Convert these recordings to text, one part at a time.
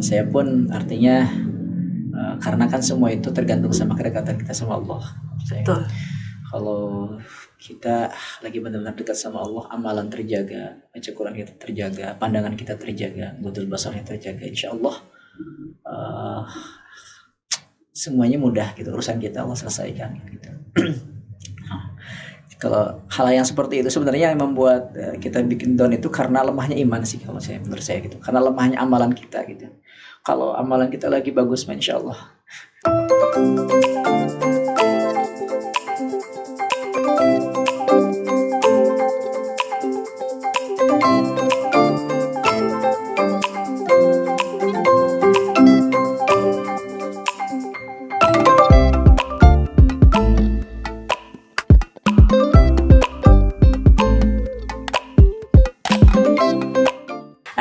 Saya pun artinya karena kan semua itu tergantung sama kedekatan kita sama Allah. Betul. Kalau kita lagi benar-benar dekat sama Allah, amalan terjaga, baca Quran kita terjaga, pandangan kita terjaga, budul basarnya terjaga, insya Allah semuanya mudah gitu, urusan kita Allah selesaikan gitu. Kalau hal yang seperti itu sebenarnya yang membuat kita bikin down itu karena lemahnya iman sih, kalau saya, menurut saya gitu, karena lemahnya amalan kita gitu. Kalau amalan kita lagi bagus, insya Allah.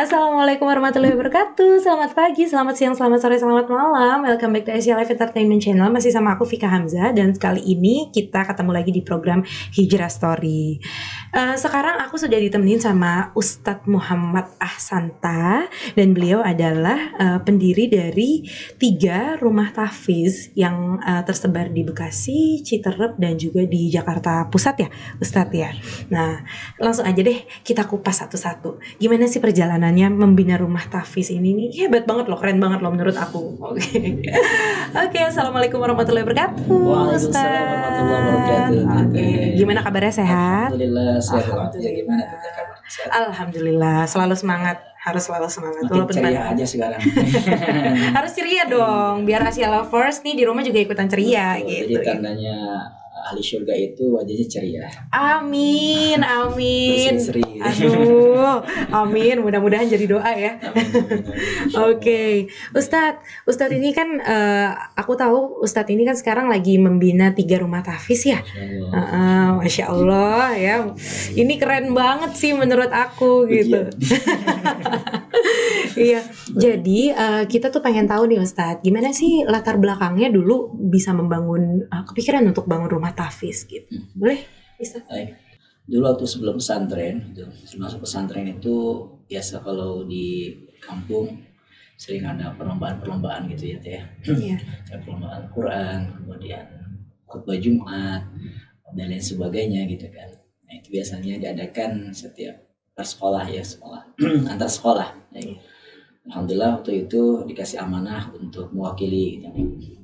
Assalamualaikum warahmatullahi wabarakatuh. Selamat pagi, selamat siang, selamat sore, selamat malam. Welcome back to Asia Live Entertainment Channel. Masih sama aku Vika Hamzah. Dan kali ini kita ketemu lagi di program Hijrah Story. Sekarang aku sudah ditemenin sama Ustadz Muhammad Ahsanta. Dan beliau adalah pendiri dari 3 rumah tahfiz yang tersebar di Bekasi, Citerep, dan juga di Jakarta Pusat ya Ustadz ya. Nah, langsung aja deh kita kupas satu-satu. Gimana sih perjalanannya membina rumah tahfiz ini nih? Hebat banget loh, keren banget loh menurut aku. Oke, Assalamualaikum warahmatullahi wabarakatuh. Waalaikumsalam warahmatullahi wabarakatuh. Oke, gimana kabarnya, sehat? Alhamdulillah sehat. Alhamdulillah. Gimana tuh kabarnya? Sehat? Alhamdulillah, selalu semangat. Harus selalu semangat. Makin ceria aja sekarang. Harus ceria dong, biar Asia Lovers nih di rumah juga ikutan ceria gitu. Jadi tandanya ahli surga itu wajahnya ceria. Amin, amin. Berseri. Aduh, amin. Mudah-mudahan jadi doa ya. Oke, Ustadz ini kan aku tahu Ustadz ini kan sekarang lagi membina 3 rumah tahfiz ya. Masya Allah ya. Ini keren banget sih menurut aku gitu. Iya. Jadi kita tuh pengen tahu nih Ustadz, gimana sih latar belakangnya dulu bisa membangun kepikiran untuk bangun rumah tahfiz gitu. Boleh? Bisa. Dulu waktu sebelum pesantren itu, masuk pesantren itu biasa kalau di kampung sering ada perlombaan gitu ya teh. Iya. Perlombaan Quran, kemudian khutbah Jumat dan lain sebagainya gitu kan. Nah, itu biasanya diadakan setiap sekolah ya, sekolah antar sekolah. Nah, alhamdulillah waktu itu dikasih amanah untuk mewakili gitu.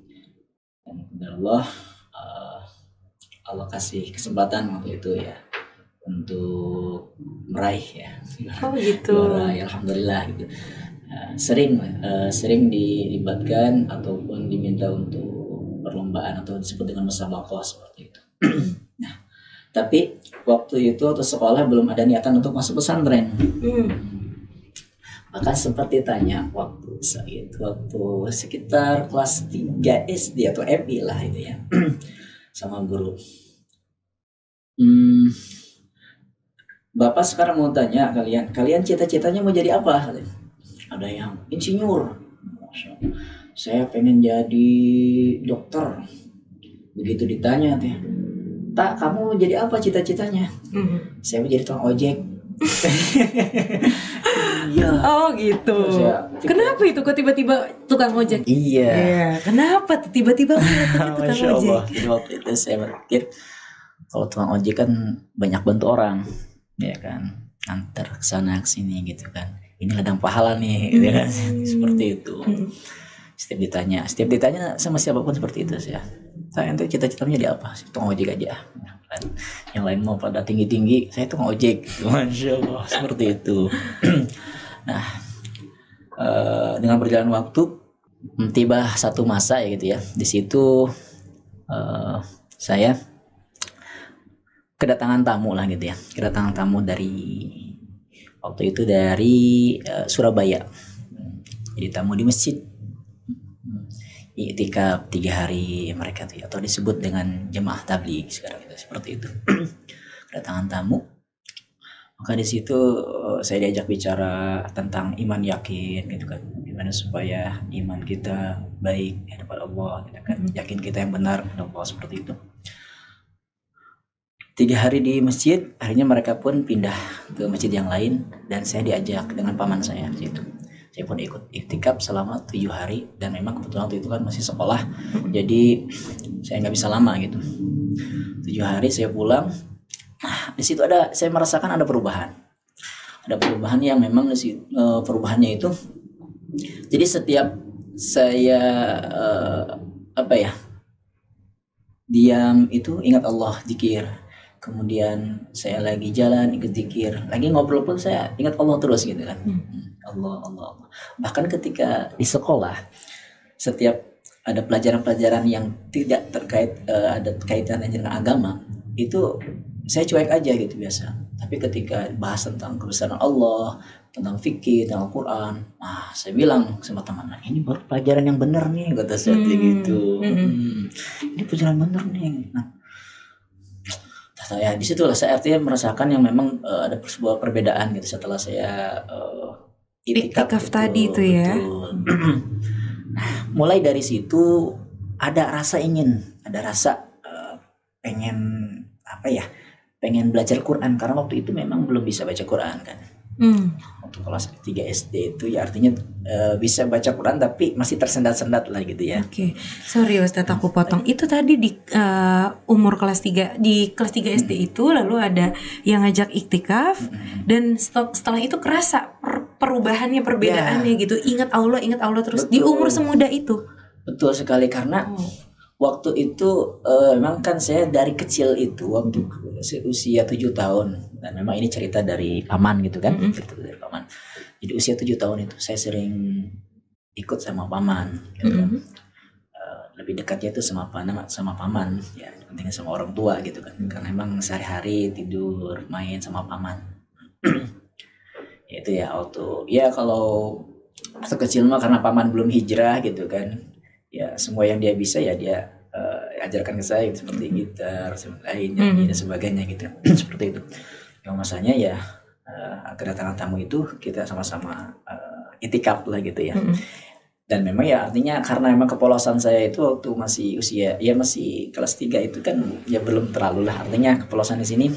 Dan Allah kasih kesempatan waktu itu ya untuk meraih ya. Oh gitu. Juara ya, alhamdulillah gitu. Sering dilibatkan ataupun diminta untuk perlombaan atau disebut dengan musabaqah seperti itu. Nah, tapi waktu itu atau sekolah belum ada niatan untuk masuk pesantren. Maka sempat ditanya waktu sekitar kelas 3 SD atau MI lah itu ya, sama guru. Bapak sekarang mau tanya kalian cita-citanya mau jadi apa? Ada yang insinyur, saya pengen jadi dokter. Begitu ditanya teh, tak kamu jadi apa cita-citanya? Saya mau jadi tukang ojek. Iya. Oh gitu. Kenapa itu kok tiba-tiba tukang ojek? Iya. Kenapa tuh tiba-tiba tukang Masya ojek? Allah. Jadi waktu itu saya berpikir kalau tukang ojek kan banyak bantu orang, ya kan, antar kesana kesini gitu kan. Ini ladang pahala nih, gitu kan. Seperti itu. Setiap ditanya sama siapapun seperti itu sih ya. Saya nanti cita-citanya jadi apa? Tukang ojek aja. Yang lain mau pada tinggi-tinggi, saya tukang ojek. Masya Allah, seperti itu. Nah, dengan berjalan waktu tiba satu masa ya gitu ya. Di situ saya kedatangan tamu lah gitu ya. Kedatangan tamu dari waktu itu dari Surabaya. Jadi tamu di masjid. Iktikaf 3 hari mereka tuh, atau disebut dengan jemaah tabligh sekarang itu, seperti itu. Kedatangan tamu, maka di situ saya diajak bicara tentang iman yakin gitu kan, gimana supaya iman kita baik di hadapan Allah gitu kan, yakin kita yang benar kepada Allah, seperti itu. 3 hari di masjid, akhirnya mereka pun pindah ke masjid yang lain dan saya diajak dengan paman saya situ. Saya pun ikut iktikaf selama 7 hari, dan memang kebetulan waktu itu kan masih sekolah, jadi saya nggak bisa lama gitu. 7 hari saya pulang. Di situ saya merasakan ada perubahan. Ada perubahan yang memang perubahannya itu, jadi setiap saya diam itu ingat Allah, zikir. Kemudian saya lagi jalan ikut zikir, lagi ngobrol pun saya ingat Allah terus gitu kan. Allah, Allah, Allah. Bahkan ketika di sekolah, setiap ada pelajaran-pelajaran yang tidak terkait ada kaitannya dengan agama, itu saya cuek aja gitu biasa. Tapi ketika bahas tentang kebesaran Allah, tentang fikih, tentang Al-Quran, saya bilang sama teman, ini baru pelajaran yang benar nih, kata saya gitu. Ini pelajaran benar nih. Nah, saya disitulah saya artinya merasakan yang memang ada sebuah perbedaan gitu setelah saya Iktikaf tadi itu ya. Nah, mulai dari situ ada rasa pengen pengen belajar Quran, karena waktu itu memang belum bisa baca Quran kan. Waktu kelas 3 SD itu ya artinya bisa baca Quran tapi masih tersendat-sendat lah gitu ya. Oke. Sorry Ustadz aku potong. Itu tadi di umur kelas 3, di kelas 3 SD itu lalu ada yang ngajak iktikaf, dan setelah itu kerasa perubahannya, perbedaannya gitu. Ingat Allah terus. Betul. Di umur semuda itu. Betul sekali, karena waktu itu memang kan saya dari kecil itu waktu usia 7 tahun, dan memang ini cerita dari paman gitu kan. Cerita dari paman. Jadi usia 7 tahun itu saya sering ikut sama paman gitu kan. Lebih dekatnya itu sama paman ya, pentingnya sama orang tua gitu kan, karena memang sehari-hari tidur main sama paman. Itu ya waktu ya kalau kecil mah karena paman belum hijrah gitu kan, ya semua yang dia bisa ya dia ajarkan ke saya gitu, seperti gitar, nyanyi dan sebagainya gitu. Seperti itu. Yang masanya ya kedatangan tamu itu kita sama-sama itikaf lah gitu ya. Dan memang ya artinya karena memang kepolosan saya itu waktu masih usia ya masih kelas 3 itu kan ya belum terlalu lah, artinya kepolosan di sini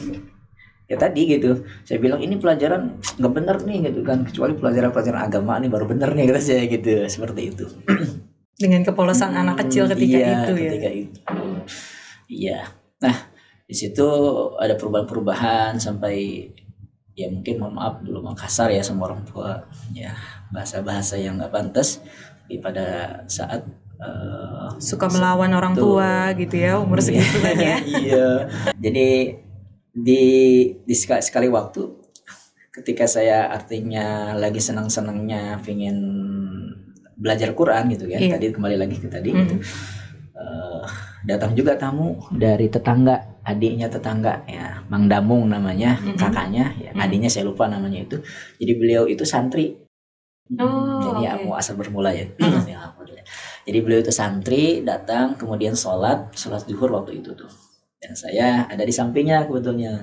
ya tadi gitu. Saya bilang ini pelajaran nggak bener nih gitu kan, kecuali pelajaran agama nih baru bener nih kata saya gitu, seperti itu. Dengan kepolosan anak kecil ketika itu ya. Ketika itu. Iya. Nah, di situ ada perubahan-perubahan sampai ya mungkin mohon maaf dulu kasar ya sama orang tua, ya bahasa-bahasa yang nggak pantas pada saat suka melawan orang tua gitu ya, umur segitu kan ya. Iya. Jadi di sekali waktu ketika saya artinya lagi senang-senangnya pengen belajar Quran gitu kan. Tadi kembali lagi ke tadi gitu. Datang juga tamu dari tetangga, adiknya tetangga ya, Mang Damung namanya, kakaknya ya, adiknya saya lupa namanya itu. Jadi beliau itu santri. Jadi ya mau asal bermula ya. Jadi beliau itu santri, datang kemudian sholat zuhur waktu itu tuh. Dan saya ada di sampingnya kebetulan.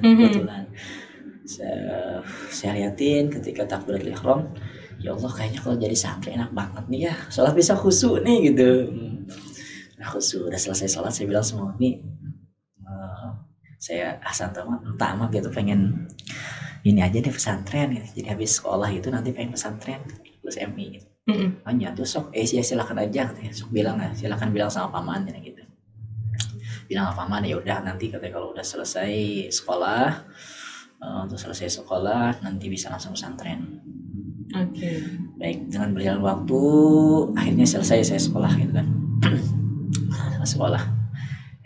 Saya liatin ketika takbiratul ihram, ya Allah kayaknya kalau jadi santri enak banget nih ya, sholat bisa khusyuk nih gitu. Nah khusyuk, udah selesai sholat saya bilang semua nih, saya tamat gitu, pengen ini aja deh pesantren gitu. Jadi habis sekolah itu nanti pengen pesantren plus MI gitu. Tuh sok ya silakan aja katanya, sok silakan bilang sama paman gitu. Bilang sama paman ya udah nanti katanya kalau udah selesai sekolah, nanti bisa langsung pesantren. Baik, dengan berjalan waktu akhirnya selesai saya sekolah gitu kan. Sekolah.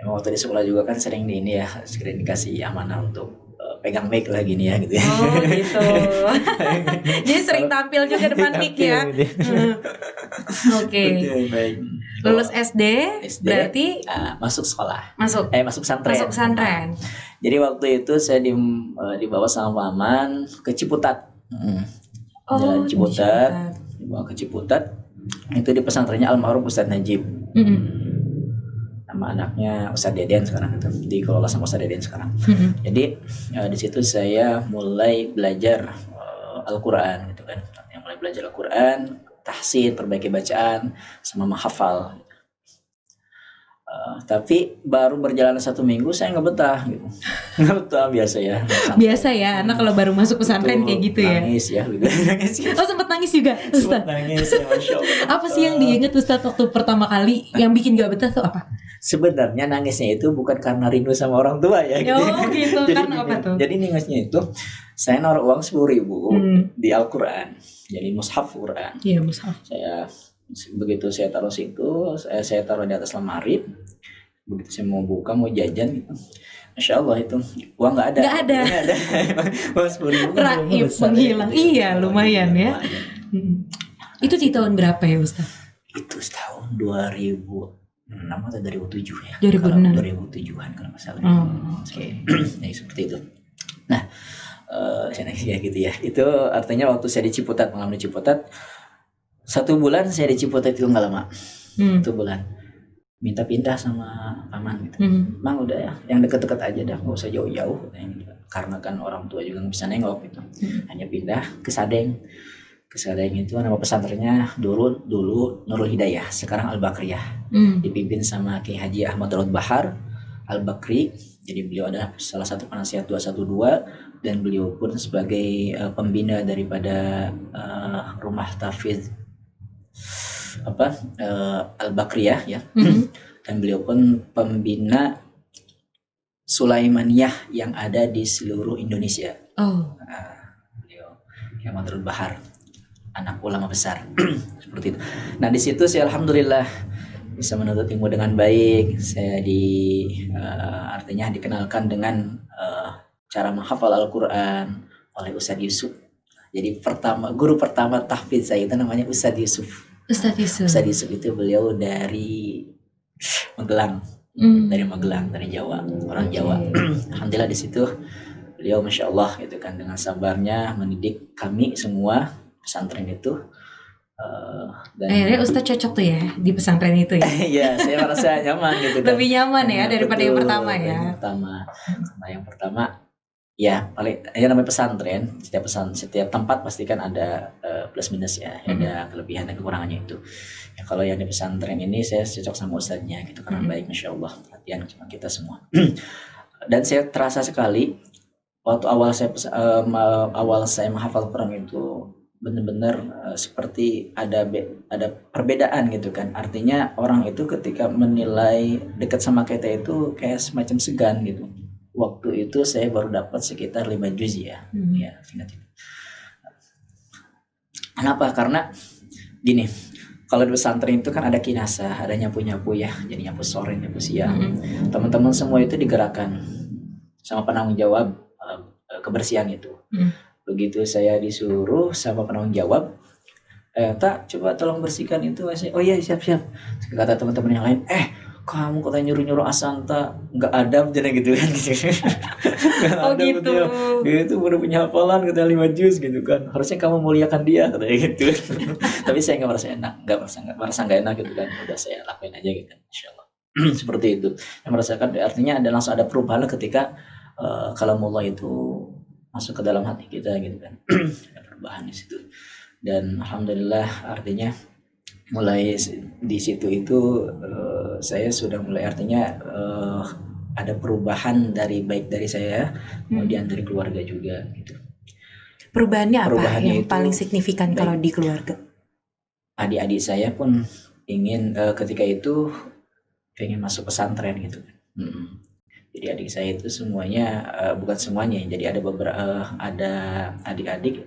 Emang waktu di sekolah juga kan sering dikasih amanah untuk pegang mic lah gini ya gitu ya. Oh gitu. Jadi sering tampil juga depan mic ya. Oke. Baik. Lulus SD berarti masuk sekolah. Masuk pesantren. Jadi waktu itu saya dibawa sama paman ke Ciputat. Jalan Ciputat. Dibawa ke Ciputat. Itu di pesantrennya almarhum Ustadz Najib. Nama anaknya Ustadz Deden sekarang itu, dikelola sama Ustadz Deden sekarang. Jadi di situ saya mulai belajar Al-Quran gitu kan. Yang mulai belajar Al-Quran, tahsin, perbaiki bacaan, sama menghafal. Tapi baru berjalan 1 minggu saya nggak betah gitu. Nggak betah biasa ya. Biasa ya, anak kalau baru masuk pesantren kayak gitu ya. Nangis ya, gitu. Nangis ya. Oh sempat nangis juga, Ustaz. Nangis ya, Masya Allah. Apa sih yang diingat Ustaz waktu pertama kali yang bikin gak betah tuh apa? Sebenarnya nangisnya itu bukan karena rindu sama orang tua ya. Gitu. Oh gitu, Jadi karena apa tuh? Jadi nangisnya itu saya naruh uang 10.000 di Al-Quran, jadi mushaf Quran. Iya mushaf. Begitu saya taruh situ, saya taruh di atas lemari. Begitu saya mau buka, mau jajan gitu, Masya Allah itu uang nggak ada. Nggak ada. Uang 10.000 kan Raib menghilang. Iya lumayan ya. Itu di tahun berapa ya Ustaz? Itu tahun 2006 atau 2007 ya. 2007-an kalau nggak salah. Oke. Nah, seperti itu. Nah, saya ya gitu ya. Itu artinya waktu saya di Ciputat, mengalami Ciputat, 1 bulan saya di Ciputat itu nggak lama. 1 bulan. Minta pindah sama paman gitu. Mang udah ya, yang deket-deket aja dah, nggak usah jauh-jauh. Karena kan orang tua juga nggak bisa nengok gitu. Hanya pindah ke Sadeng. Ke Sadeng itu nama pesantrennya dulu Nurul Hidayah, sekarang Al Bakriyah. Dipimpin sama Kiai Haji Ahmad Daud Bahar Al Bakri. Jadi beliau adalah salah satu penasihat 212 dan beliau pun sebagai pembina daripada rumah tahfidz Al Bakriyah ya. Dan beliau pun pembina Sulaimaniyah yang ada di seluruh Indonesia. Beliau Ahmad Daud Bahar, anak ulama besar. Seperti itu. Nah di situ saya alhamdulillah bisa menuntut ilmu dengan baik. Saya artinya dikenalkan dengan cara menghafal Al-Quran oleh Ustadz Yusuf. Jadi guru pertama tahfidz saya itu namanya Ustadz Yusuf. Ustadz Yusuf itu beliau dari Magelang, dari Jawa, orang Jawa. Alhamdulillah di situ beliau Masya Allah gitu kan, dengan sabarnya mendidik kami semua pesantren itu. Dan akhirnya Ustadz cocok tuh ya di pesantren itu ya. Iya, saya merasa nyaman gitu kan. Lebih nyaman ya daripada yang pertama ya. Karena yang pertama ya paling ya namanya pesantren, setiap tempat pasti kan ada plus minus ya, ada kelebihan dan kekurangannya itu. Ya, kalau yang di pesantren ini saya cocok sama ustadznya gitu karena baik, Masya Allah, perhatian sama kita semua. Dan saya terasa sekali waktu awal saya menghafal Quran itu benar-benar seperti ada perbedaan gitu kan. Artinya orang itu ketika menilai dekat sama kita itu kayak semacam segan gitu. Waktu itu saya baru dapat sekitar 5 juz ya. Ya, ingat itu. Kenapa? Karena gini, kalau di pesantren itu kan ada kinasa, ada nyapu-nyapu ya, jadi nyapu sore, nyapu siang. Teman-teman semua itu digerakkan sama penanggung jawab kebersihan itu. Begitu saya disuruh sama penanggung jawab, tak coba tolong bersihkan itu. Oh iya siap. Kata teman-teman yang lain, kamu katanya nyuruh Asanta, nggak adab jadi gitu kan. Oh gitu. Gitu baru punya hafalan kata 5 juz gitu kan. Harusnya kamu muliakan dia katanya gitu. Tapi saya nggak merasa enak, nggak enak gitu kan. Udah saya lakuin aja gitu, insyaallah. Seperti itu. Yang merasakan artinya langsung ada perubahan ketika kalamullah itu masuk ke dalam hati kita gitu kan. Ada perubahan di situ. Dan alhamdulillah artinya mulai di situ itu saya sudah mulai artinya ada perubahan baik dari saya, kemudian dari keluarga juga gitu. Perubahannya apa yang paling signifikan kalau di keluarga? Adik-adik saya pun ingin ketika itu pengen masuk pesantren gitu. Jadi adik saya itu semuanya bukan semuanya, jadi ada beberapa ada adik-adik,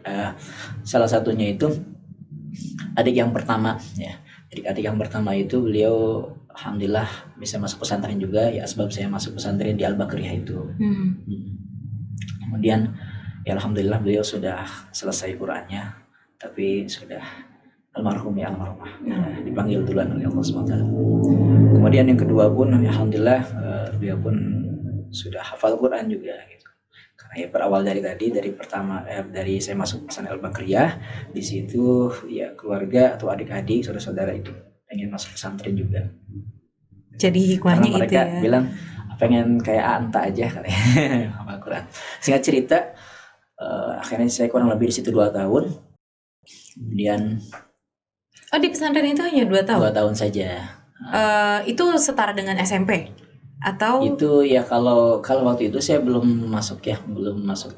salah satunya itu adik yang pertama ya. Adik yang pertama itu beliau alhamdulillah bisa masuk pesantren juga ya, sebab saya masuk pesantren di Al Bakriyah itu. Kemudian ya alhamdulillah beliau sudah selesai Qurannya, tapi sudah almarhum ya almarhumah dipanggil duluan oleh Allah SWT. Kemudian yang kedua pun alhamdulillah beliau pun sudah hafal Quran juga gitu. Karena ya berawal dari pertama dari saya masuk pesantren Al Bakriyah, di situ ya keluarga atau adik-adik saudara-saudara itu pengen masuk pesantren juga. Jadi hikmahnya itu ya. Mereka bilang pengen kayak Anta aja katanya hafal Quran. Singkat cerita akhirnya saya kurang lebih di situ 2 tahun. Kemudian di pesantren itu hanya 2 tahun? 2 tahun saja. Itu setara dengan SMP atau Itu ya kalau waktu itu saya belum masuk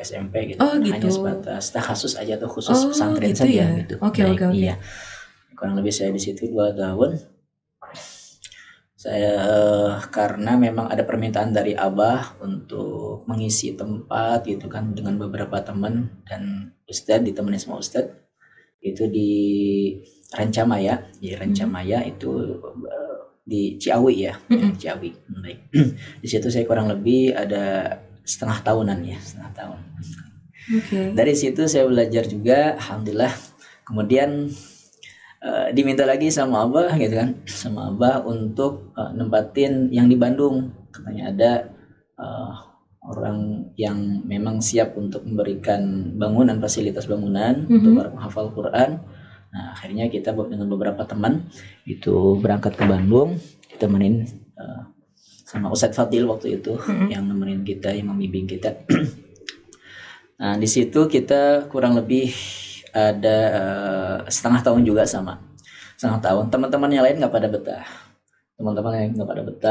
SMP gitu. Oh, Hanya gitu. sebatas khusus aja tuh, khusus Oh, pesantren gitu saja ya. gitu. Oke. Iya. Kurang lebih saya di situ 2 tahun. Saya karena memang ada permintaan dari Abah untuk mengisi tempat gitu kan dengan beberapa teman dan Ustadz, ditemenin sama Ustadz itu di Rancamaya. Di Rancamaya itu di Ciawi ya, Ciawi. Baik. Di situ saya kurang lebih ada setengah tahunan ya, setengah tahun. Oke. Dari situ saya belajar juga, alhamdulillah. Kemudian diminta lagi sama Abah gitu kan, sama Abah untuk nempatin yang di Bandung. Katanya ada orang yang memang siap untuk memberikan bangunan, fasilitas bangunan untuk para penghafal Quran. Nah, akhirnya kita dengan beberapa teman itu berangkat ke Bandung, ditemenin sama Ustadz Fadil waktu itu yang nemenin kita, yang membimbing kita. Nah, di situ kita kurang lebih ada setengah tahun juga sama. Setengah tahun. Teman-teman yang lain nggak pada betah.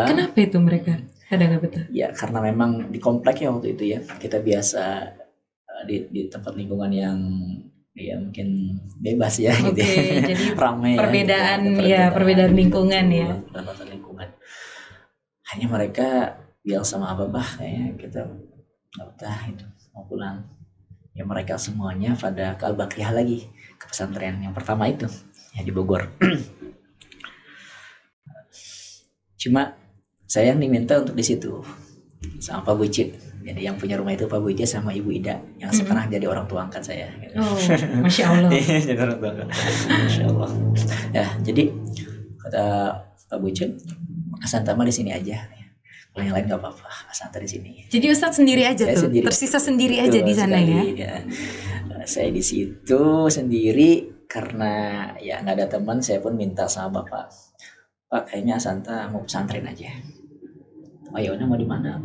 Kenapa itu mereka ada nggak betah? Ya karena memang di komplek ya waktu itu ya. Kita biasa di tempat lingkungan yang ya mungkin bebas ya gitu ya. Jadi ramai perbedaan ya, perbedaan lingkungan ya. Perbedaan lingkungan. Hanya mereka bilang sama Abah kayaknya kita nggak betah itu, mau pulang. Ya mereka semuanya pada ke Al-Baqiyah lagi, ke pesantren yang pertama itu ya di Bogor. Cuma saya yang diminta untuk di situ sama Pak Bucit. Jadi yang punya rumah itu Pak Bucit sama Ibu Ida yang sekarang jadi orang tua angkat saya. Oh, Masya Allah. Jadi orang tua angkat. Masya Allah. Ya, jadi kata Pak Bucit, Asanta mah di sini aja. Kalau yang lain nggak apa-apa, Asanta di sini. Jadi Ustadz sendiri aja Saya tuh, sendiri. tersisa sendiri aja di sana sekali, ya. Saya di situ sendiri karena ya nggak ada teman. Saya pun minta sama bapak, Pak kayaknya Asanta mau pesantren aja. Oh ya udah, mau di mana?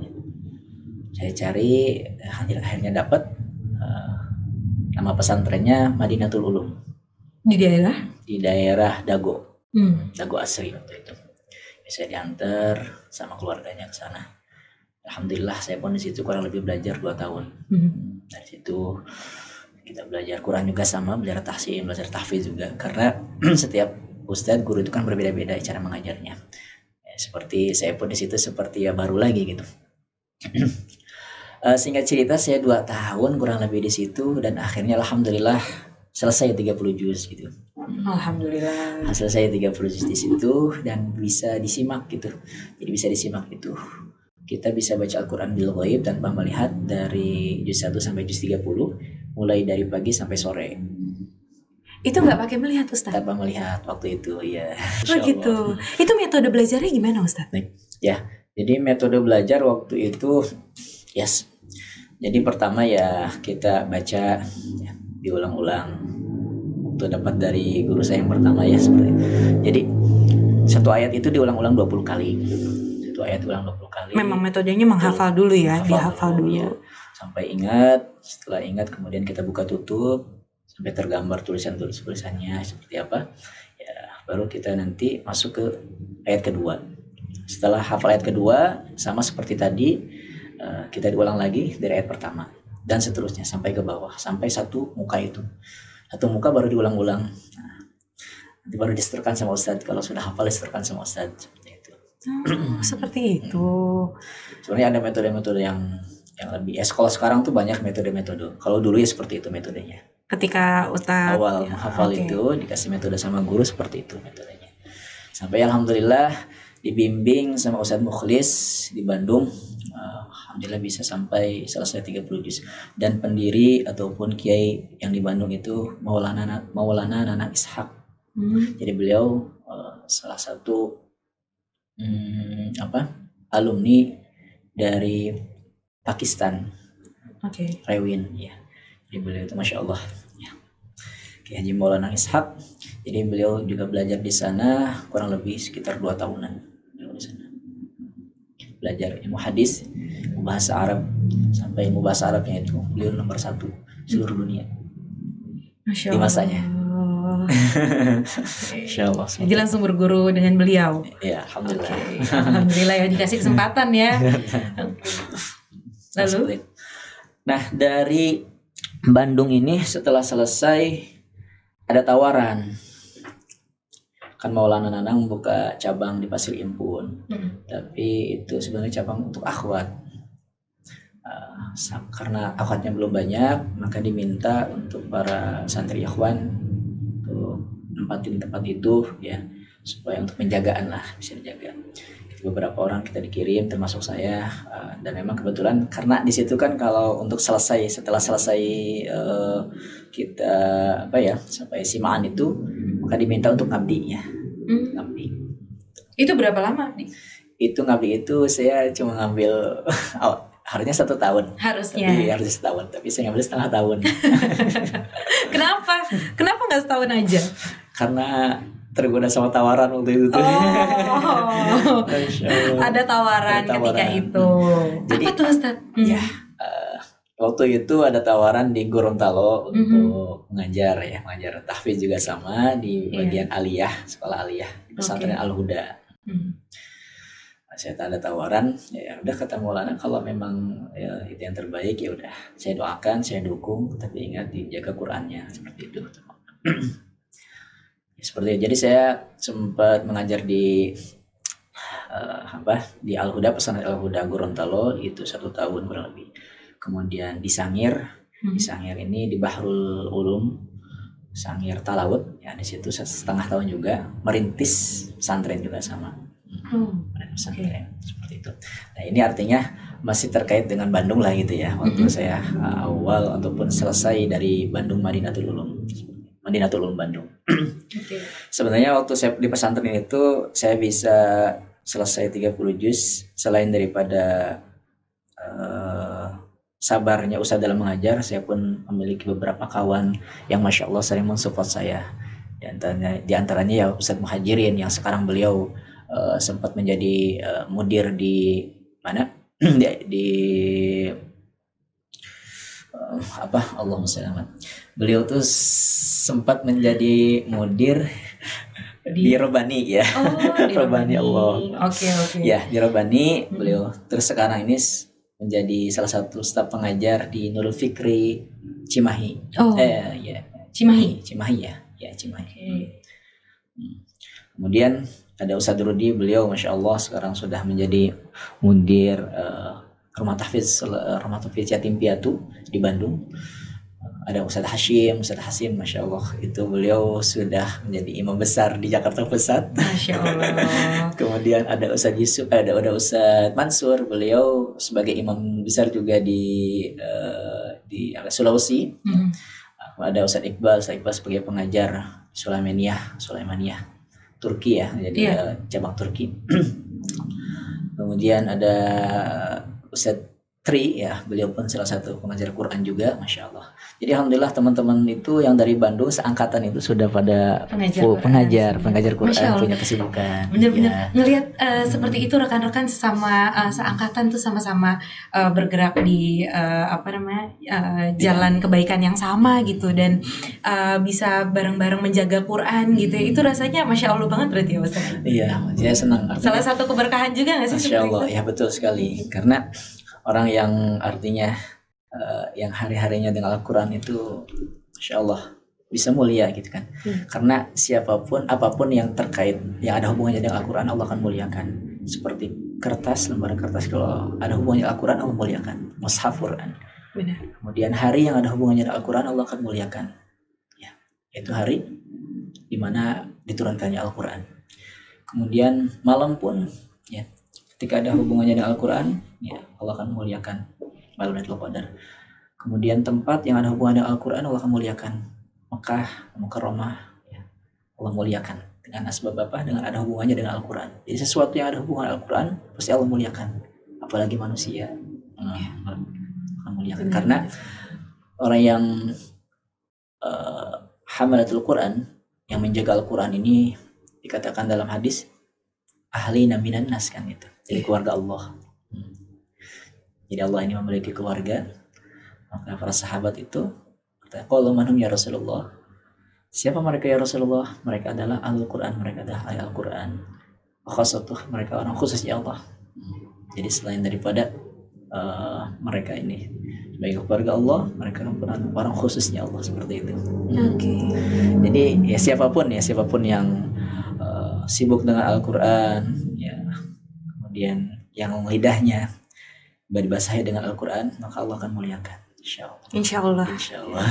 Saya cari, akhirnya dapat nama pesantrennya Madinatul Ulum. Di daerah? Di daerah Dago, Dago Asri waktu itu. Saya diantar sama keluarganya ke sana. Alhamdulillah saya pun di situ kurang lebih belajar 2 tahun. Dari situ kita belajar Quran juga sama, belajar tahsin, belajar tahfiz juga. Karena setiap ustadz guru itu kan berbeda-beda cara mengajarnya. Ya, seperti saya pun di situ seperti ya baru lagi gitu. Singkat cerita saya 2 tahun kurang lebih di situ dan akhirnya alhamdulillah selesai 30 juz gitu. Alhamdulillah. Selesai 30 juz di situ dan bisa disimak gitu. Jadi bisa disimak itu. Kita bisa baca Al-Quran bil ghaib tanpa melihat dari juz 1 sampai juz 30 mulai dari pagi sampai sore. Itu nggak pakai melihat Ustaz? Tanpa melihat waktu itu ya. Oh gitu. Itu metode belajarnya gimana Ustaz? Ya, jadi metode belajar waktu itu yes. Jadi pertama ya kita baca ya, diulang-ulang. Itu dapat dari guru saya yang pertama ya seperti itu. Jadi satu ayat itu diulang-ulang 20 kali. Satu ayat diulang 20 kali. Memang metodenya menghafal dulu ya, dihafal dulu. Ya. Sampai ingat, setelah ingat kemudian kita buka tutup sampai tergambar tulisannya seperti apa. Ya, baru kita nanti masuk ke ayat kedua. Setelah hafal ayat kedua sama seperti tadi kita diulang lagi dari ayat pertama dan seterusnya sampai ke bawah sampai satu muka itu. Satu muka baru diulang-ulang. Nah, nanti baru disetorkan sama Ustadz. Kalau sudah hafal disetorkan sama Ustadz seperti itu. Seperti itu. Sebenarnya ada metode-metode yang lebih. Kalau sekarang tuh banyak metode-metode. Kalau dulu ya seperti itu metodenya. Ketika Ustadz awal hafal itu dikasih metode sama guru seperti itu metodenya. Sampai alhamdulillah dibimbing sama Ustadz Mukhlis di Bandung. Alhamdulillah bisa sampai selesai 30 juz. Dan pendiri ataupun kiai yang di Bandung itu Maulana Nana Ishaq. Jadi beliau salah satu alumni dari Pakistan. Rewin ya. Jadi beliau itu Masya Allah ya. Kiai Haji Maulana Ishaq. Jadi beliau juga belajar di sana kurang lebih sekitar 2 tahunan di sana. Belajar ilmu hadis, ilmu bahasa Arab, sampai ilmu bahasa Arabnya itu beliau nomor 1 seluruh dunia. Masya Allah. Di masanya. Insya Allah. Jadi langsung berguru dengan beliau. Ya, alhamdulillah. Alhamdulillah ya dikasih kesempatan ya. Lalu? Nah, dari Bandung ini setelah selesai ada tawaran. Kan Maulana Nanang membuka cabang di Pasir Impun. Tapi itu sebenarnya cabang untuk akhwat. Karena akhwatnya belum banyak, maka diminta untuk para santri ikhwan untuk nempatin tempat itu ya, supaya untuk penjagaan lah, bisa dijaga. Beberapa orang kita dikirim termasuk saya, dan memang kebetulan karena di situ kan kalau untuk setelah selesai kita sampai simaan itu, maka diminta untuk ngabdi ya. Ngabdi. Itu berapa lama nih? Itu ngabdi itu saya cuma ngambil harusnya 1 tahun. Harusnya. Tapi harus setahun, tapi saya ngambil setengah tahun. Kenapa? Kenapa nggak setahun aja? Karena tergoda sama tawaran waktu itu. Oh. Ada tawaran ketika itu. Jadi, apa tuh Ustaz? Ya, waktu itu ada tawaran di Gorontalo untuk mengajar tahfiz juga sama di bagian aliyah, sekolah aliyah di pesantren Al-Huda. Saya ada tawaran, ya udah kata Maulana, kalau memang ya, itu yang terbaik ya udah saya doakan, saya dukung, tapi ingat dijaga Qurannya, seperti itu. Seperti itu. Jadi saya sempat mengajar di di Al-Huda, pesantren Al-Huda Gorontalo itu 1 tahun kurang lebih. Kemudian di Sangir, di Sangir ini di Bahrul Ulum, Sangir Talaut, ya di situ 1,5 tahun juga, merintis pesantren juga sama. Pesantren seperti itu. Nah, ini artinya masih terkait dengan Bandung lah gitu ya. Waktu saya awal ataupun selesai dari Bandung Madinatul Ulum Bandung. Sebenarnya waktu saya di pesantren itu saya bisa selesai 30 juz, selain daripada sabarnya Ustadz dalam mengajar, saya pun memiliki beberapa kawan yang Masya Allah sering mensupport saya. Di antaranya ya Ustadz Muhajirin yang sekarang beliau sempat menjadi mudir di mana di Allahumma shalli alaihi. Beliau tuh sempat menjadi mudir di Robani ya. Di Robani Allah. Oke. Ya, di Robani beliau. Terus sekarang ini menjadi salah satu staf pengajar di Nurul Fikri Cimahi. Cimahi ya. Ya, Cimahi. Kemudian ada Ustadz Rudi, beliau Masya Allah sekarang sudah menjadi mudir rumah tahfiz yatim piatu di Bandung. Ada Ustadz Hasim, Masya Allah itu beliau sudah menjadi imam besar di Jakarta Pusat. Masya Allah. Kemudian ada Ustadz Yusuf, ada Ustadz Mansur, beliau sebagai imam besar juga di Sulawesi. Ada Ustadz Iqbal sebagai pengajar Sulaimaniyah Turki ya, jadi cabang Turki. Kemudian ada Ustadz Tri ya, beliau pun salah satu pengajar Quran juga, Masya Allah. Jadi alhamdulillah teman-teman itu yang dari Bandung seangkatan itu sudah pada pengajar Quran, punya kesibukan. Benar-benar ngelihat seperti itu rekan-rekan sesama seangkatan tuh sama-sama bergerak di jalan kebaikan yang sama gitu, dan bisa bareng-bareng menjaga Quran gitu. Itu rasanya Masya Allah banget berarti ya Ustaz. Iya, saya senang. Salah satu keberkahan juga nggak sih? Masya Allah, ya betul sekali. Karena orang yang artinya yang hari-harinya dengan Al-Quran itu Masya Allah bisa mulia gitu kan. Karena siapapun, apapun yang terkait, yang ada hubungannya dengan Al-Quran, Allah akan muliakan. Seperti lembaran kertas kalau ada hubungannya dengan Al-Quran, Allah muliakan. Mushaf Quran. Benar. Kemudian hari yang ada hubungannya dengan Al-Quran, Allah akan muliakan. Ya, itu hari dimana diturunkannya Al-Quran. Kemudian malam pun ya, ketika ada hubungannya dengan Al-Quran, ya Allah akan muliakan malam Lailatul Qadar. Kemudian tempat yang ada hubungannya dengan Al-Quran, Allah akan muliakan. Mekah, Mukarramah, ya Allah muliakan. Dengan asbab apa? Dengan ada hubungannya dengan Al-Quran. Jadi sesuatu yang ada hubungan Al-Quran pasti Allah muliakan. Apalagi manusia akan muliakan. Karena orang yang hamalatul Quran, yang menjaga Al-Quran ini dikatakan dalam hadis ahli minan nas kan itu. Jadi keluarga Allah. Jadi Allah ini memiliki keluarga. Maka para sahabat itu kata, "Qalu man hum ya Rasulullah?" Siapa mereka ya Rasulullah? Mereka adalah Al-Quran, mereka adalah ahli Al-Quran. Khasatuh, mereka orang khususnya Allah. Jadi selain daripada mereka ini sebagai keluarga Allah, mereka orang khususnya Allah, seperti itu. Oke. Jadi ya siapapun yang sibuk dengan Al-Quran, ya, kemudian yang lidahnya berbasahi dengan Al-Quran, maka Allah akan muliakan. Insya Allah. Insya Allah.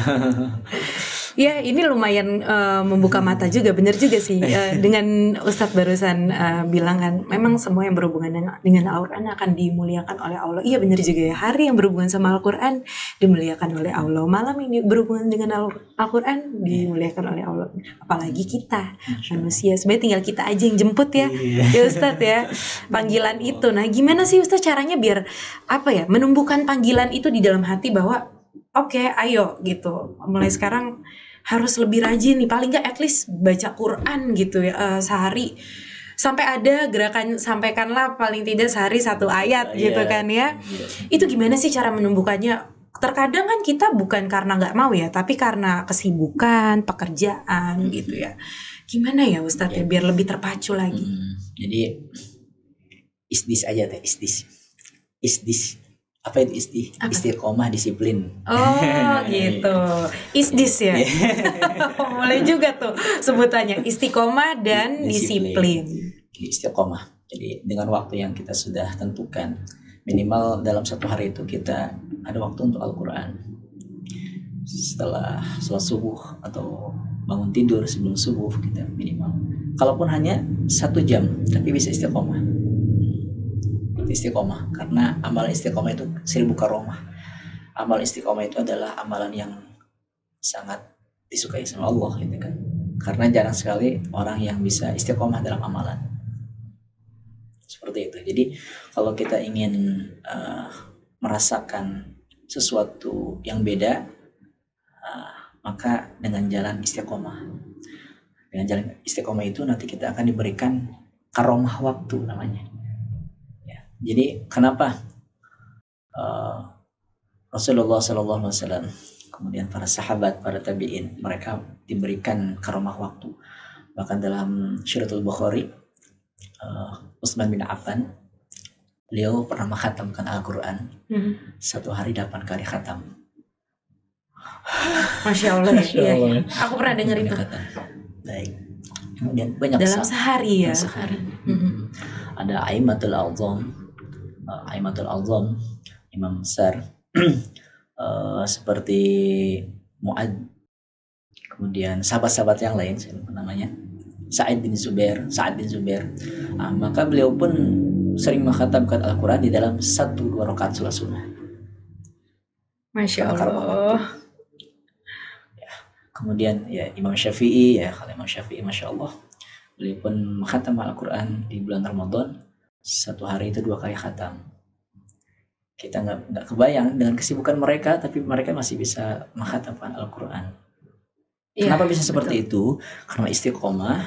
Ya, ini lumayan membuka mata juga, benar juga sih. Dengan Ustadz barusan bilang kan, memang semua yang berhubungan dengan Al-Quran akan dimuliakan oleh Allah. Iya benar juga ya, hari yang berhubungan sama Al-Quran dimuliakan oleh Allah, malam yang berhubungan dengan Al-Quran dimuliakan oleh Allah. Apalagi kita manusia, sebenarnya tinggal kita aja yang jemput ya, ya Ustadz ya, panggilan itu. Nah, gimana sih Ustadz caranya biar menumbuhkan panggilan itu di dalam hati bahwa oke, ayo gitu, mulai sekarang harus lebih rajin nih, paling nggak at least baca Quran gitu ya, sehari, sampai ada gerakan sampaikanlah paling tidak sehari 1 ayat gitu kan ya. Itu gimana sih cara menumbuhkannya? Terkadang kan kita bukan karena nggak mau ya, tapi karena kesibukan, pekerjaan gitu ya. Gimana ya Ustadz ya biar lebih terpacu lagi? Jadi isdis aja teh, isdis. Apa itu istiqomah, disiplin. Oh gitu, isdis ya. Boleh juga tuh sebutannya, istiqomah dan disiplin. Istiqomah, jadi dengan waktu yang kita sudah tentukan, minimal dalam 1 hari itu kita ada waktu untuk Al-Quran. Setelah sholat subuh atau bangun tidur sebelum subuh, kita minimal, kalaupun hanya 1 jam, tapi bisa istiqomah, karena amalan istiqomah itu 1000 karomah. Amal istiqomah itu adalah amalan yang sangat disukai sama Allah gitu kan, karena jarang sekali orang yang bisa istiqomah dalam amalan seperti itu. Jadi kalau kita ingin merasakan sesuatu yang beda, maka dengan jalan istiqomah. Dengan jalan istiqomah itu nanti kita akan diberikan karomah waktu namanya. Jadi kenapa Rasulullah SAW, kemudian para sahabat, para tabi'in, mereka diberikan karomah waktu. Bahkan dalam Syaratul Bukhari, Utsman bin Affan, beliau pernah menghatamkan Al-Quran 1 hari 8 kali khatam. Masya Allah, ya. Aku pernah dengar itu. Baik. Kemudian banyak dalam sehari ya. Sehari. Ada Aimatul Azam, imam besar seperti Mu'ad, kemudian sahabat-sahabat yang lain, saya lupa namanya, Sa'id bin Zubair. Maka beliau pun sering mengkhatamkan Al-Quran di dalam 1-2 rakaat sholat sunnah. Masya Allah. Ya. Kemudian ya Imam Syafi'i, Masya Allah, beliau pun mengkhatam Al-Quran di bulan Ramadan 1 hari itu 2 kali khatam. Kita nggak kebayang dengan kesibukan mereka, tapi mereka masih bisa mengkhatamkan Al-Quran. Kenapa bisa seperti itu? Karena istiqomah.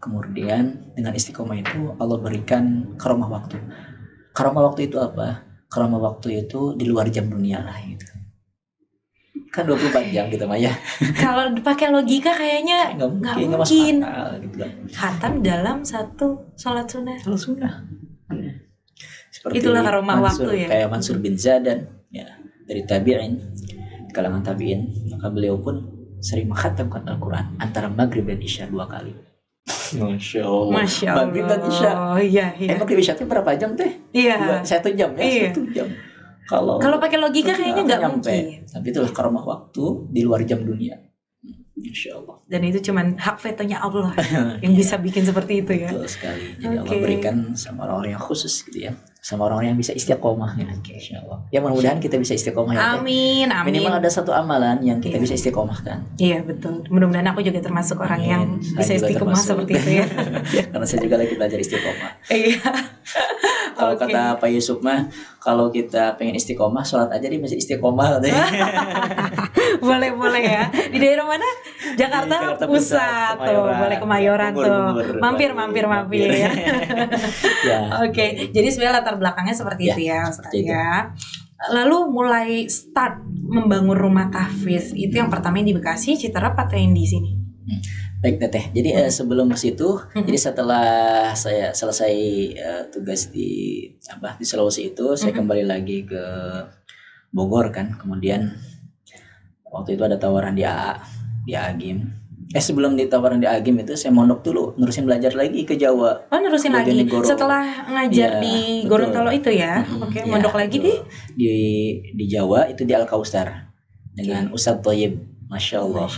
Kemudian dengan istiqomah itu Allah berikan karomah waktu. Karomah waktu itu apa? Karomah waktu itu di luar jam dunia lah gitu. Kan 24 jam gitu Maya. Kalau pakai logika kayaknya nggak mungkin. Gitu. Khatam dalam 1 sholat sunnah. Seperti itulah karomah waktu ya. Kayak Mansur bin Zadan ya, dari tabi'in, kalangan tabi'in, maka beliau pun sering mengkhatamkan Al-Quran antara maghrib dan isya 2 kali. Masya Allah. Maghrib dan isya. Iya. Maghrib isya itu berapa jam teh? Iya. 1 jam ya. Iya. 1 jam. Kalau pakai logika kayaknya nggak mungkin. Tapi itulah karomah waktu di luar jam dunia. Insya Allah. Dan itu cuman hak vetonya Allah yang bisa bikin seperti itu ya. Betul sekali. Jadi Allah berikan sama orang-orang yang khusus gitu ya, sama orang-orang yang bisa istiqomah ya. Insya Allah. Ya mudah-mudahan kita bisa istiqomah ya. Amin. Minimal ada 1 amalan yang kita bisa istiqomahkan. Iya betul. Mudah-mudahan aku juga termasuk orang yang bisa istiqomah seperti itu ya. Karena saya juga lagi belajar istiqomah. Iya. Kalau kata Pak Yusuf mah, kalau kita pengen istiqomah, sholat aja di masjid Istiqomah. Boleh ya. Di daerah mana? Jakarta Pusat tuh, boleh Kemayoran tuh. Mampir ya. Oke. Jadi sebenarnya latar belakangnya seperti itu ya, ya. Lalu mulai start membangun rumah tahfiz itu yang pertama yang di Bekasi, Citerap atau yang di sini? Baik Teteh. Jadi sebelum ke situ, jadi setelah saya selesai tugas di Sulawesi itu, saya kembali lagi ke Bogor kan. Kemudian waktu itu ada tawaran di AA Gym. Sebelum ditawaran di AA Gym itu saya mondok dulu, nerusin belajar lagi ke Jawa. Oh, nerusin lagi Bojonegoro. setelah ngajar Iya, di betul. Gorontalo itu ya. Oke, Iya, mondok lagi betul. di Jawa itu di Al Kausar dengan Ustadz Thayyib, Masya Allah.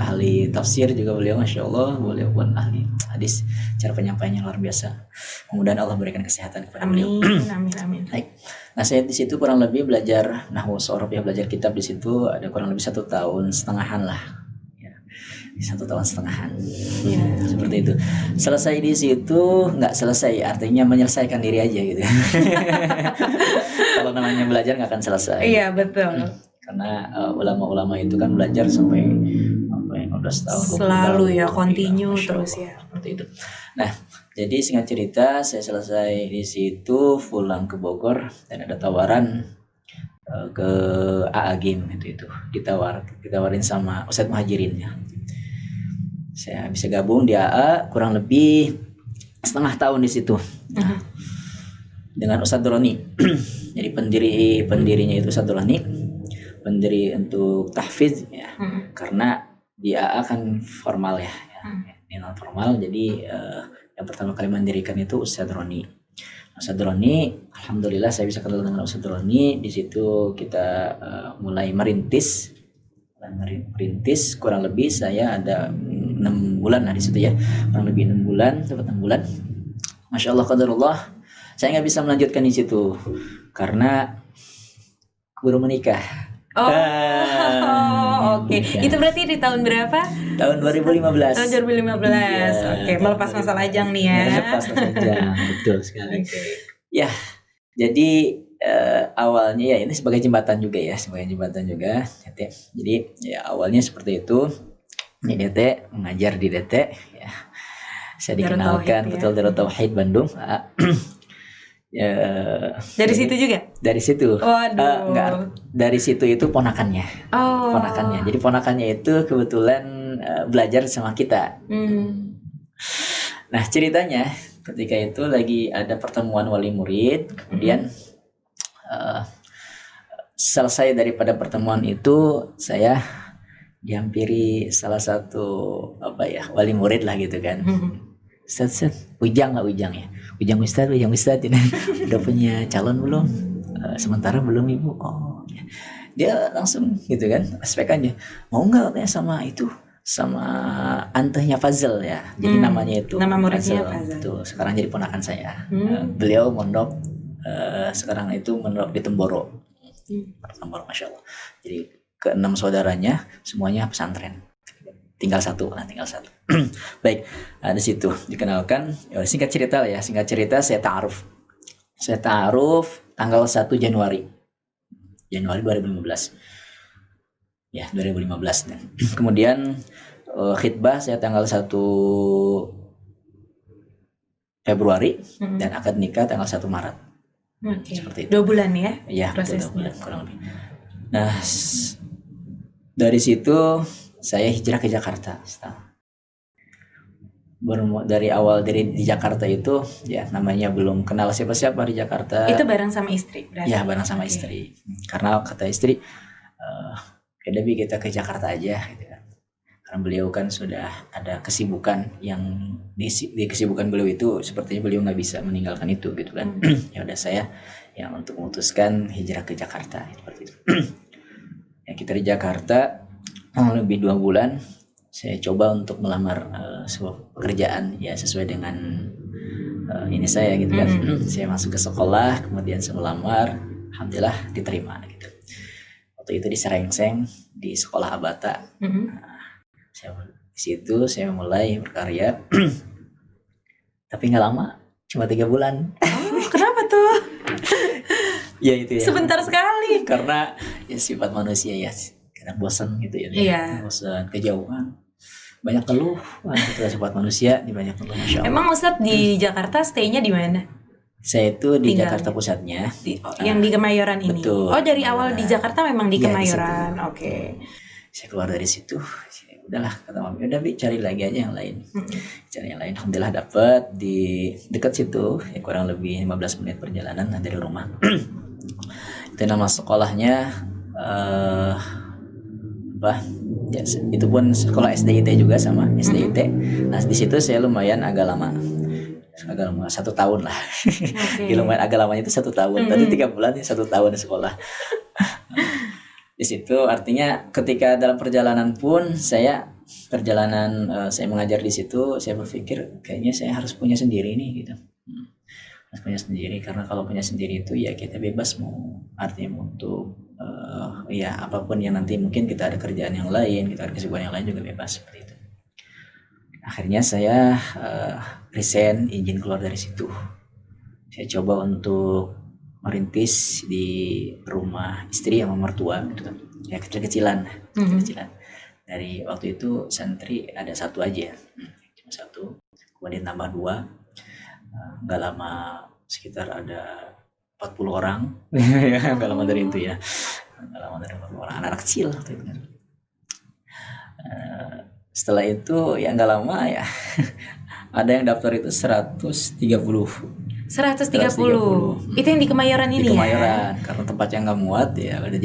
Ahli tafsir juga beliau, Masya Allah. Beliau pun ahli hadis, cara penyampaiannya luar biasa. Mudah-mudahan Allah berikan kesehatan kepada beliau. Amin. Baik. Nah, saya di situ kurang lebih belajar nahwu sorof ya, belajar kitab di situ ada kurang lebih 1,5 tahun lah. 1,5 tahun. Seperti itu. Selesai di situ nggak selesai, artinya menyelesaikan diri aja gitu. Kalau namanya belajar nggak akan selesai. Iya, betul. Karena ulama-ulama itu kan belajar sampai 15 tahun. Selalu ya, continue terus ya. Seperti itu. Nah, jadi singkat cerita saya selesai di situ, pulang ke Bogor dan ada tawaran ke AA Gym itu ditawarin sama Ustadz Muhajirin ya. Saya bisa gabung di AA kurang lebih 1,5 tahun di situ. Dengan Ustadz Roni. Jadi pendirinya itu Ustadz Roni, pendiri untuk tahfiz ya. Karena di AA kan formal ya. Ini non formal, jadi yang pertama kali mendirikan itu Ustadz Roni. Ustadz Roni, alhamdulillah saya bisa kenal dengan Ustadz Roni. Di situ kita mulai merintis kurang lebih saya ada 6 bulan lah di situ ya, kurang lebih 6 bulan, sampai 6 bulan. Masya Allah, qadarullah, saya nggak bisa melanjutkan di situ karena baru menikah. Oke. Itu berarti di tahun berapa? Tahun 2015. Tahun 2015. Oke, melepas masa lajang nih ya. Melepas masa lajang, betul sekali. Ya, jadi awalnya ya ini sebagai jembatan juga. Jadi ya awalnya seperti itu. Di DT, mengajar di DT ya. Saya dikenalkan betul Darut Tauhid Bandung. Ya, dari situ juga? Dari situ. Enggak, dari situ itu ponakannya. Ponakannya. Jadi ponakannya itu kebetulan belajar sama kita. Nah, ceritanya ketika itu lagi ada pertemuan wali murid, kemudian selesai daripada pertemuan itu saya dihampiri salah satu wali murid lah gitu kan. Ustaz, Ujang ya. Ujang Ustaz ini udah punya calon belum? Sementara belum Ibu. Dia langsung gitu kan, aspekannya mau nggak ya sama antehnya Fazal ya. Jadi namanya itu. Nama muridnya Fazal. Tuh, sekarang jadi ponakan saya. Beliau mondok sekarang itu mondok di Temboro. Masya Allah. Jadi ke-6 saudaranya semuanya pesantren. Tinggal satu. Baik, di situ dikenalkan. Singkat cerita saya ta'aruf tanggal 1 Januari 2015. Ya, 2015 dan kemudian khitbah saya tanggal 1 Februari dan akad nikah tanggal 1 Maret. Seperti itu. 2 bulan ya? Iya, 2 bulan kurang lebih. Nah, dari situ saya hijrah ke Jakarta. Dari awal di Jakarta itu ya namanya belum kenal siapa-siapa di Jakarta. Itu bareng sama istri berarti? Ya, bareng sama istri. Karena kata istri, lebih kita ke Jakarta aja gitu kan. Karena beliau kan sudah ada kesibukan yang di kesibukan beliau itu sepertinya beliau nggak bisa meninggalkan itu gitu kan. Ya udah saya yang untuk memutuskan hijrah ke Jakarta seperti itu. Ya, kita di Jakarta lebih 2 bulan saya coba untuk melamar sebuah pekerjaan ya sesuai dengan ini saya gitu kan. Saya masuk ke sekolah, kemudian saya melamar, alhamdulillah diterima gitu. Waktu itu di Serengseng di sekolah Abata. Di situ saya mulai berkarya. Tapi nggak lama, cuma 3 bulan. Kenapa tuh? Ya itu ya. Sebentar sekali. Karena ya sifat manusia ya, kadang bosan gitu ya. Iya. Bosan, kejauhan. Banyak keluh, itu sifat manusia, banyak keluh, Masya Allah. Emang Ustadz di Jakarta stay-nya di mana? Saya itu di Jakarta pusatnya. Yang di Kemayoran ini? Betul. Oh, dari awal di Jakarta memang di Ya, Kemayoran. Oke. Saya keluar dari situ, udahlah kata mami, udah Bi cari lagi aja yang lain. Cari yang lain, alhamdulillah dapet di dekat situ, ya kurang lebih 15 menit perjalanan dari rumah. Itu nama sekolahnya apa ya, itu pun sekolah SDIT juga, sama SDIT. Nah di situ saya lumayan agak lama 1 tahun lah. Oke. Lumayan agak lamanya itu 1 tahun, tadi 3 bulan ya 1 tahun di sekolah. Di situ artinya ketika dalam perjalanan pun saya mengajar di situ, saya berpikir kayaknya saya harus punya sendiri nih gitu. Harus punya sendiri, karena kalau punya sendiri itu ya kita bebas mau, artinya untuk ya apapun yang nanti mungkin kita ada kerjaan yang lain, kita ada kesibukan yang lain juga bebas seperti itu. Akhirnya saya resign, izin keluar dari situ. Saya coba untuk merintis di rumah istri sama mertua gitu kan, ya kecil-kecilan. Dari waktu itu santri ada 1 aja, cuma 1, kemudian tambah 2, nggak lama sekitar ada 40 orang. Nggak lama dari itu ya, nggak lama dari 40 orang, anak kecil waktu itu kan. Setelah itu ya nggak lama ya ada yang daftar itu 130. 130. Itu yang di Kemayoran ini Di Kemayoran, ya? karena tempatnya nggak muat ya udah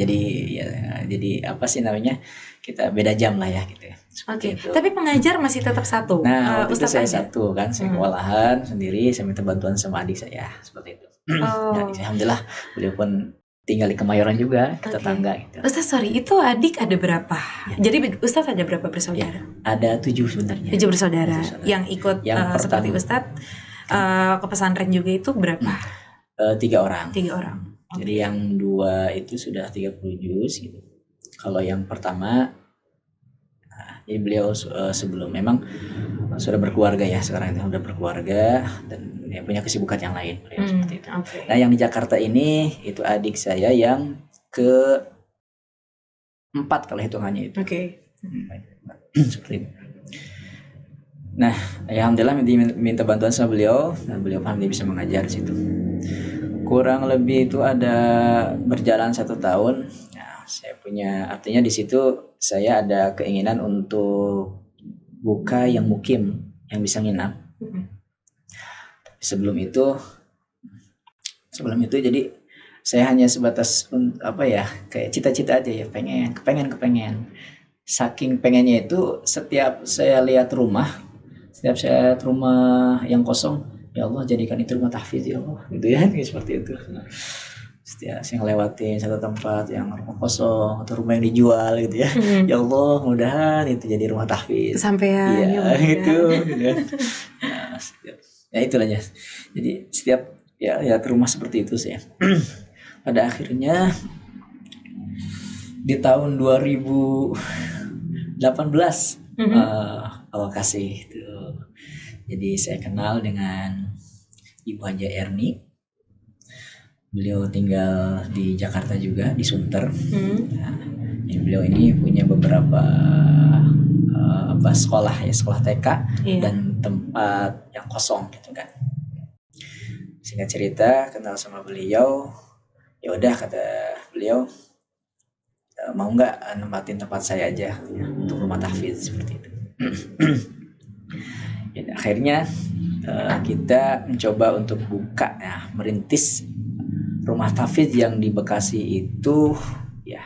jadi apa sih namanya, kita beda jam lah ya gitu ya. Oke. Tapi pengajar masih tetap 1. Nah waktu itu saya Ustadz aja? 1 kan, saya kewalahan sendiri, saya minta bantuan sama adik saya seperti itu. Nah, adik saya, alhamdulillah beliau pun tinggal di Kemayoran juga, tetangga gitu. Ustadz sorry, itu adik ada berapa? Jadi Ustadz ada berapa bersaudara? Ada 7 sebenarnya. 7 bersaudara. Yang ikut seperti Ustadz ke pesantren juga itu berapa? 3 orang. 3 orang. Jadi yang 2 itu sudah 30 juz gitu. Kalau yang pertama, jadi beliau sebelum memang sudah berkeluarga ya, sekarang itu sudah berkeluarga dan ya punya kesibukan yang lain, beliau seperti itu. Nah yang di Jakarta ini itu adik saya yang ke-4 kalau hitungannya itu. Seperti itu. Nah, alhamdulillah diminta bantuan sama beliau, dan beliau paham dia bisa mengajar di situ. Kurang lebih itu ada berjalan 1 tahun. Nah, saya punya, artinya di situ saya ada keinginan untuk buka yang mukim, yang bisa nginap. Sebelum itu jadi saya hanya sebatas apa ya, kayak cita-cita aja ya, kepengen. Saking pengennya itu, setiap saya lihat rumah yang kosong, ya Allah jadikan itu rumah tahfidz ya Allah, gitu ya, seperti itu. Setiap saya ngelewatin satu tempat yang rumah kosong atau rumah yang dijual gitu ya, ya Allah mudahan itu jadi rumah tahfidz sampean ya, gitu. Nah, ya itulah ya. Jadi setiap ya rumah seperti itu sih. Pada akhirnya di tahun 2018 Allah kasih itu. Jadi saya kenal dengan Ibu Haja Erni. Beliau tinggal di Jakarta juga, di Sunter. Nah, beliau ini punya beberapa sekolah TK dan tempat yang kosong gitu kan. Singkat cerita, kenal sama beliau, ya udah kata beliau, mau nggak nempatin tempat saya aja untuk rumah tahfidz seperti itu. Ya, akhirnya kita mencoba untuk buka, merintis rumah tahfidz yang di Bekasi itu ya,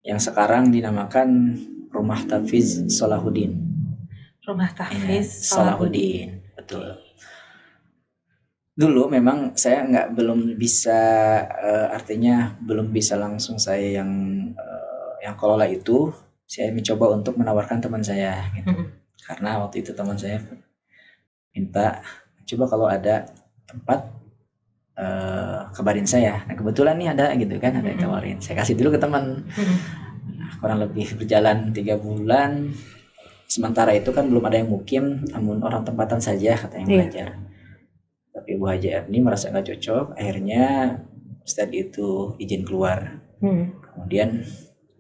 yang sekarang dinamakan Rumah Tahfidz Salahuddin. Rumah Tahfidz Salahuddin. Betul. Dulu memang saya belum bisa, artinya belum bisa langsung saya yang kelola itu. Saya mencoba untuk menawarkan teman saya gitu. Karena waktu itu teman saya minta, coba kalau ada tempat kabarin saya. Nah kebetulan nih ada gitu kan, ada yang tawarin. Saya kasih dulu ke teman. Nah, kurang lebih berjalan 3 bulan. Sementara itu kan belum ada yang mukim, namun orang tempatan saja kata yang belajar. Tapi Bu Haja Erni merasa nggak cocok, akhirnya Ustadz itu izin keluar. Kemudian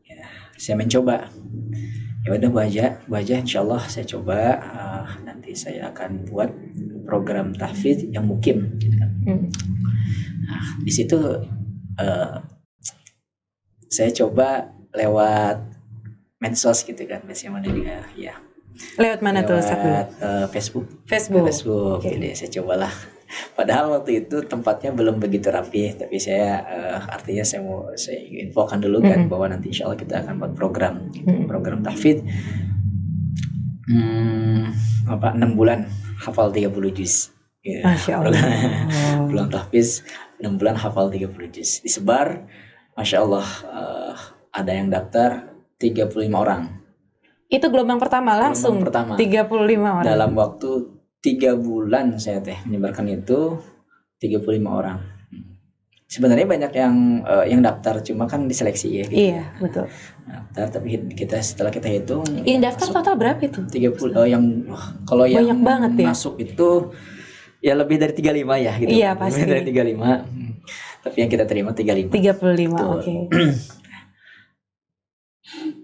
ya, saya mencoba. Ya udah Bu Haja, insyaallah saya coba, nanti saya akan buat program tahfidz yang mukim gitu kan. Nah, di situ saya coba lewat medsos gitu kan, biasanya mana dia ya Lewat mana tuh Ustaz dulu? lewat Facebook. Facebook. Oke. Jadi saya cobalah. Padahal waktu itu tempatnya belum begitu rapi, tapi saya artinya saya infokan dulu kan bahwa nanti insya Allah kita akan buat program tahfidz 6 bulan hafal 30 juz. Ya, Masya Allah. bulan tahfidz 6 bulan hafal 30 juz. Disebar, Masya Allah, ada yang daftar 35 orang. Itu gelombang pertama langsung. Gelombang pertama. 35 orang. Dalam waktu 3 bulan saya menyebarkan itu 35 orang. Sebenarnya banyak yang daftar, cuma kan diseleksi ya. Gitu. Iya, betul. Daftar, tapi setelah kita hitung. Yang daftar total berapa itu? 30 kalau yang banyak banget ya. Masuk itu ya lebih dari 35 ya gitu. Iya, pasti. Lebih dari 35. Tapi yang kita terima 35. 35, oke.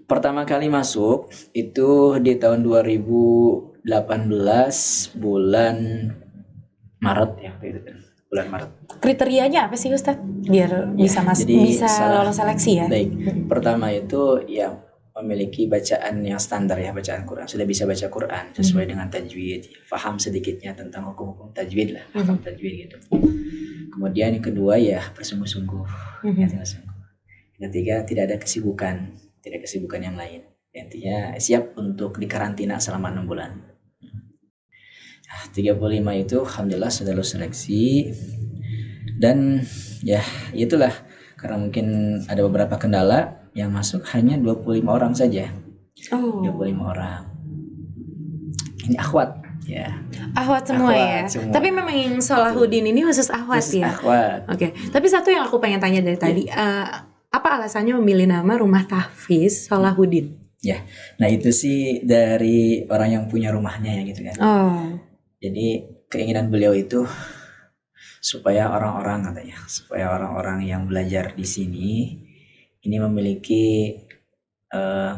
Pertama kali masuk itu di tahun 2018 bulan Maret ya, bulan Maret. Kriterianya apa sih Ustadz biar bisa lolos seleksi ya? Baik. Pertama itu ya memiliki bacaan yang standar ya, bacaan Quran, sudah bisa baca Quran sesuai dengan tajwid, paham sedikitnya tentang hukum-hukum tajwid lah, paham tajwid gitu. Kemudian yang kedua ya bersungguh-sungguh. Yang ketiga tidak ada kesibukan yang lain. Intinya siap untuk dikarantina selama 6 bulan. 35 itu alhamdulillah sudah lulus seleksi. Dan ya itulah, karena mungkin ada beberapa kendala yang masuk hanya 25 orang saja. 25 orang. Ini akhwat ya. Akhwat semua ya. Tapi memang yang Salahuddin ini khusus akhwat ya. Akhwat. Oke. Tapi satu yang aku pengen tanya dari tadi, apa alasannya memilih nama Rumah Tahfidz Salahuddin? Ya, nah itu sih dari orang yang punya rumahnya ya gitu kan. Jadi keinginan beliau itu supaya orang-orang yang belajar di sini ini memiliki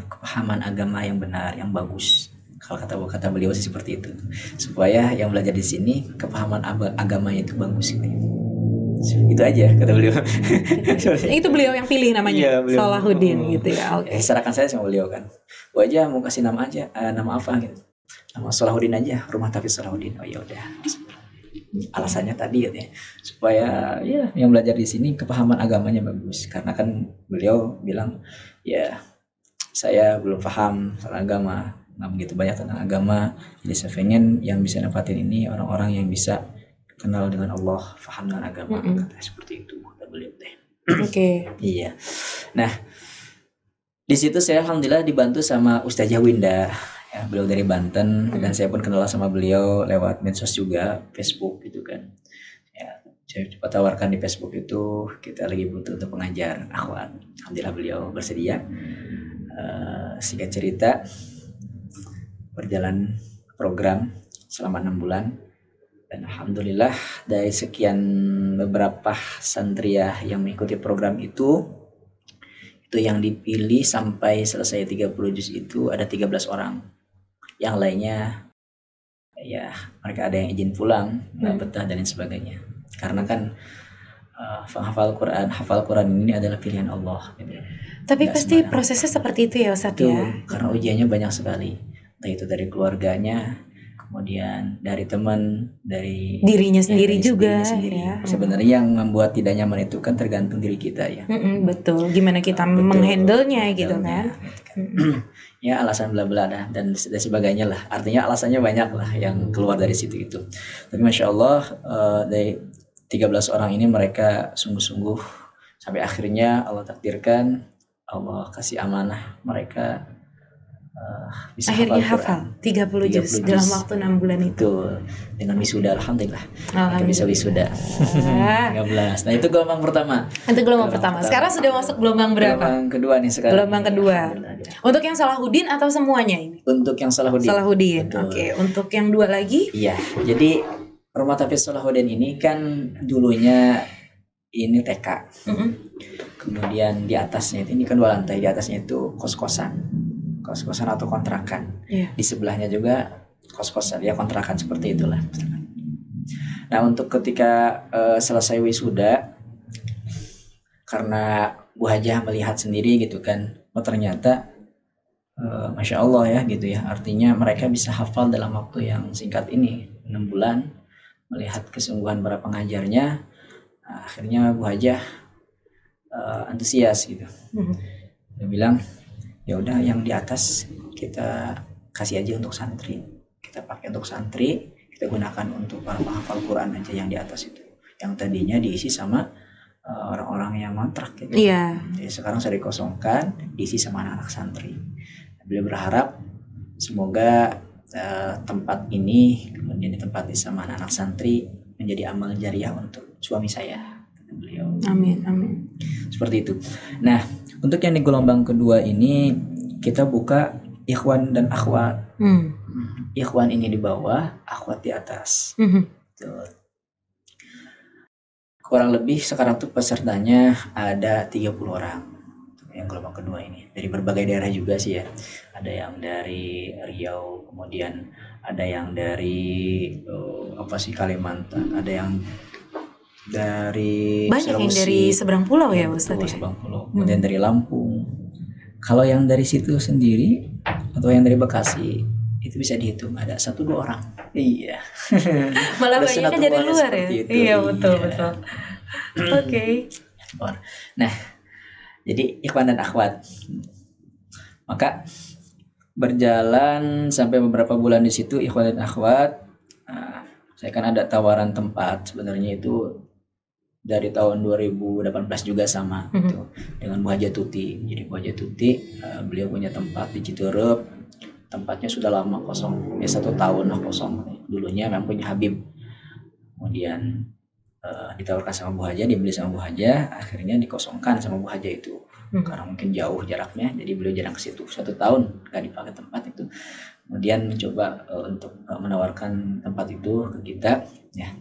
kepahaman agama yang benar, yang bagus. Kalau kata beliau sih seperti itu. Supaya yang belajar di sini kepahaman agamanya itu bagus gitu. Itu aja kata beliau. Itu beliau yang pilih namanya, ya, Salahuddin gitu ya. Sarankan saya sama beliau kan, gua aja mau kasih nama aja, nama apa gitu, nama Salahuddin aja, Rumah Tahfidz Salahuddin. Oh ya udah, alasannya tadi ya, supaya ya yang belajar di sini kepahaman agamanya bagus, karena kan beliau bilang ya saya belum paham soal agama, nggak begitu banyak tentang agama, jadi saya pengen yang bisa dapatin ini orang-orang yang bisa kenal dengan Allah, paham dengan agama, seperti itu kata beliau teh. Oke. Iya. Nah, di situ saya alhamdulillah dibantu sama Ustazah Winda, ya, beliau dari Banten, dan saya pun kenal sama beliau lewat medsos juga, Facebook gitu kan. Ya, saya coba tawarkan di Facebook itu kita lagi butuh untuk pengajar akhwat. Alhamdulillah beliau bersedia. Singkat cerita, berjalan program selama 6 bulan. Dan alhamdulillah dari sekian beberapa santriah yang mengikuti program itu yang dipilih sampai selesai 30 juz itu ada 13 orang. Yang lainnya ya mereka ada yang izin pulang, nggak betah dan lain sebagainya. Karena kan hafal Quran ini adalah pilihan Allah gitu. Tapi pasti prosesnya seperti itu ya Ustadz ya. Karena ujiannya banyak sekali. Entah itu dari keluarganya, kemudian dari teman, dari dirinya sendiri juga. Ya. Sebenarnya yang membuat tidak nyaman itu kan tergantung diri kita ya. Betul. Gimana kita menghandle-nya gitu kan. Ya alasan bla bla dan sebagainya lah. Artinya alasannya banyak lah yang keluar dari situ itu. Tapi masya Allah dari 13 orang ini mereka sungguh-sungguh sampai akhirnya Allah takdirkan, Allah kasih amanah mereka. Bisa akhirnya hafal 30 juz dalam waktu 6 bulan itu. Dengan wisuda alhamdulillah. Bisa wisuda. 13. Nah itu gelombang pertama. Sekarang sudah masuk gelombang berapa? Gelombang kedua nih sekarang. Gelombang kedua. Untuk yang Salahuddin atau semuanya ini? Untuk yang Salahuddin. Oke. Untuk yang dua lagi? Iya. Jadi Rumah Tahfidz Salahuddin ini kan dulunya ini TK. Kemudian di atasnya ini kan 2 lantai, di atasnya itu kos-kosan atau kontrakan. Di sebelahnya juga kos-kosan, ya kontrakan seperti itulah. Nah untuk ketika selesai wisuda, karena Bu Hajah melihat sendiri gitu kan, ternyata Masya Allah ya gitu ya. Artinya mereka bisa hafal dalam waktu yang singkat ini, 6 bulan. Melihat kesungguhan para pengajarnya, akhirnya Bu Hajah antusias gitu. Dia bilang, ya udah yang di atas kita kasih aja untuk santri, kita pakai untuk santri, kita gunakan untuk para penghafal Quran aja yang di atas itu, yang tadinya diisi sama orang-orang yang ngontrak gitu. Jadi sekarang saya dikosongkan, diisi sama anak-anak santri. Beliau berharap semoga tempat ini kemudian ditempati sama anak-anak santri menjadi amal jariah untuk suami saya, kata beliau. Amin, amin. Seperti itu. Nah, untuk yang di gelombang kedua ini kita buka ikhwan dan akhwat. Ikhwan ini di bawah, akhwat di atas. Kurang lebih sekarang tuh pesertanya ada 30 orang yang gelombang kedua ini, dari berbagai daerah juga sih ya. Ada yang dari Riau, kemudian ada yang dari Kalimantan, ada yang dari banyak Sulawesi, yang dari seberang pulau ya Ustaz ya. Seberang pulau. Kemudian dari Lampung. Kalau yang dari situ sendiri atau yang dari Bekasi itu bisa dihitung ada 1-2 orang. Iya. Malah banyak dari luar ya. Itu. Iya betul. Oke. Nah, jadi ikhwan dan akhwat. Maka berjalan sampai beberapa bulan di situ ikhwan dan akhwat. Saya kan ada tawaran tempat sebenarnya itu dari tahun 2018 juga sama gitu, dengan Bu Hajah Tuti. Jadi Bu Hajah Tuti beliau punya tempat di Citeureup. Tempatnya sudah lama kosong, 1 tahun lah kosong. Dulunya memang punya Habib. Kemudian ditawarkan sama Bu Hajah, dibeli sama Bu Hajah, akhirnya dikosongkan sama Bu Hajah itu. Karena mungkin jauh jaraknya, jadi beliau jarang ke situ. 1 tahun gak dipakai tempat itu. Kemudian mencoba untuk menawarkan tempat itu ke kita ya,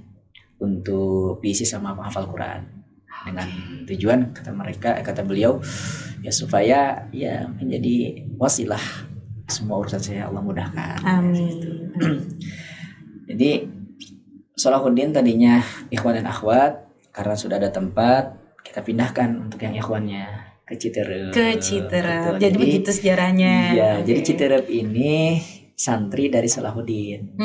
untuk diisi sama penghafal Quran, dengan tujuan kata beliau ya supaya ya menjadi wasilah semua urusan saya Allah mudahkan. Amin. Jadi Salahuddin tadinya ikhwan dan akhwat, karena sudah ada tempat kita pindahkan untuk yang ikhwannya ke Citeureup. Jadi begitu sejarahnya. Iya, jadi Citeureup ini santri dari Salahuddin.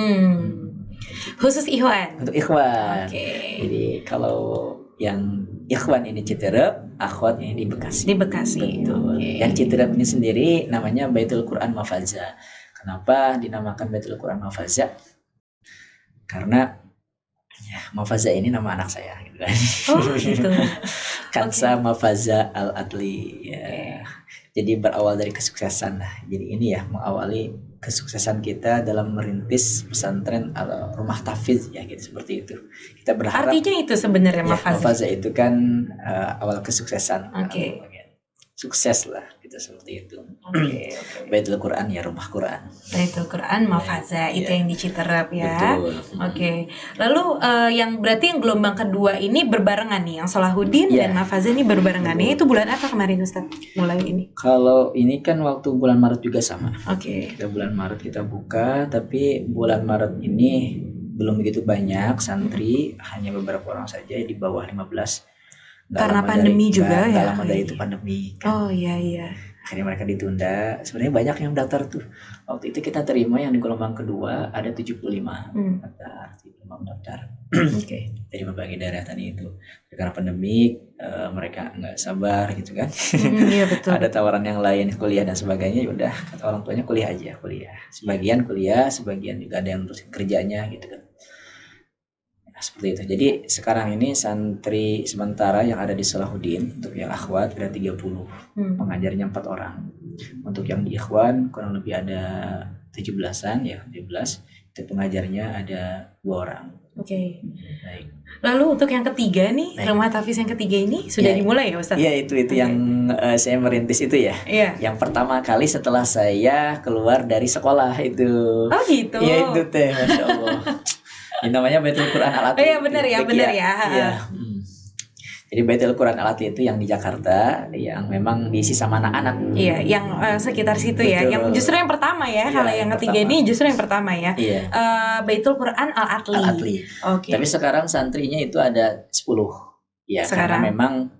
Khusus ikhwan. Untuk ikhwan. Jadi kalau yang ikhwan ini Citeureup, akhwat ini di Bekasi. Betul. Dan Citeureup ini sendiri namanya Baitul Quran Mafaza. Kenapa dinamakan Baitul Quran Mafaza? Karena ya, Mafaza ini nama anak saya gitu kan. Oh gitu. Kansa Mafaza Al-Adli ya. Jadi berawal dari kesuksesan lah. Jadi ini ya mengawali kesuksesan kita dalam merintis pesantren rumah tahfiz ya gitu, seperti itu. Kita berharap artinya itu sebenarnya Mafaza itu kan awal kesuksesan. Sukses lah gitu, seperti itu. Baitul Quran ya rumah Quran. Baitul Quran Mafaza itu yang di Citeureup ya. Betul. Lalu yang berarti yang gelombang kedua ini berbarengan nih, yang Salahuddin dan Mafaza ini berbarengan. Itu bulan apa kemarin Ustaz mulai ini? Kalau ini kan waktu bulan Maret juga sama. Kita bulan Maret kita buka, tapi bulan Maret ini belum begitu banyak santri, hanya beberapa orang saja di bawah 15. Karena pandemi juga ya. Lama dari itu pandemi kan. Iya. Akhirnya mereka ditunda. Sebenarnya banyak yang daftar tuh. Waktu itu kita terima yang di gelombang kedua ada 75 daftar. Dari berbagai daerah tadi itu. Karena pandemi mereka nggak sabar gitu kan. Iya betul. Ada tawaran yang lain, kuliah dan sebagainya, udah kata orang tuanya kuliah aja. Sebagian kuliah, sebagian juga ada yang terus kerjanya gitu kan. Seperti itu. Jadi sekarang ini santri sementara yang ada di Salahuddin untuk yang akhwat ada 30. Pengajarnya 4 orang. Untuk yang di ikhwan kurang lebih ada 17-an ya, 17. Itu pengajarnya ada 2 orang. Baik. Lalu untuk yang ketiga nih, rumah tahfiz yang ketiga ini sudah dimulai ya Ustaz? Iya, itu yang saya merintis itu ya. Yang pertama kali setelah saya keluar dari sekolah itu. Oh gitu. Iya itu teh, Masya Allah. Ini namanya Baitul Quran Al-Atli. Iya benar ya. Iya. Jadi Baitul Quran Al-Atli itu yang di Jakarta, yang memang diisi sama anak-anak. Iya, yang sekitar situ ya. Yang justru yang pertama ya. Kalau yang ketiga ini justru yang pertama ya. Iya. Baitul Quran Al-Atli. Tapi sekarang santrinya itu ada 10. Ya, karena memang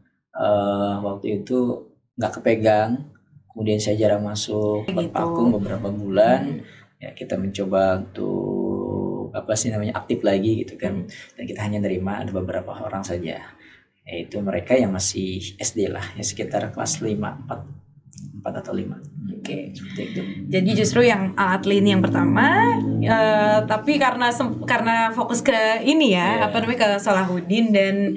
waktu itu nggak kepegang kemudian saya jarang masuk, Gitu. vakum beberapa bulan. Ya kita mencoba untuk aktif lagi gitu kan. Dan kita hanya nerima ada beberapa orang saja, yaitu mereka yang masih SD lah, ya sekitar kelas 5, 4 atau 5. Oke. Seperti itu. Jadi justru yang Atli ini yang pertama, tapi karena fokus ke ini ya, ke Salahuddin dan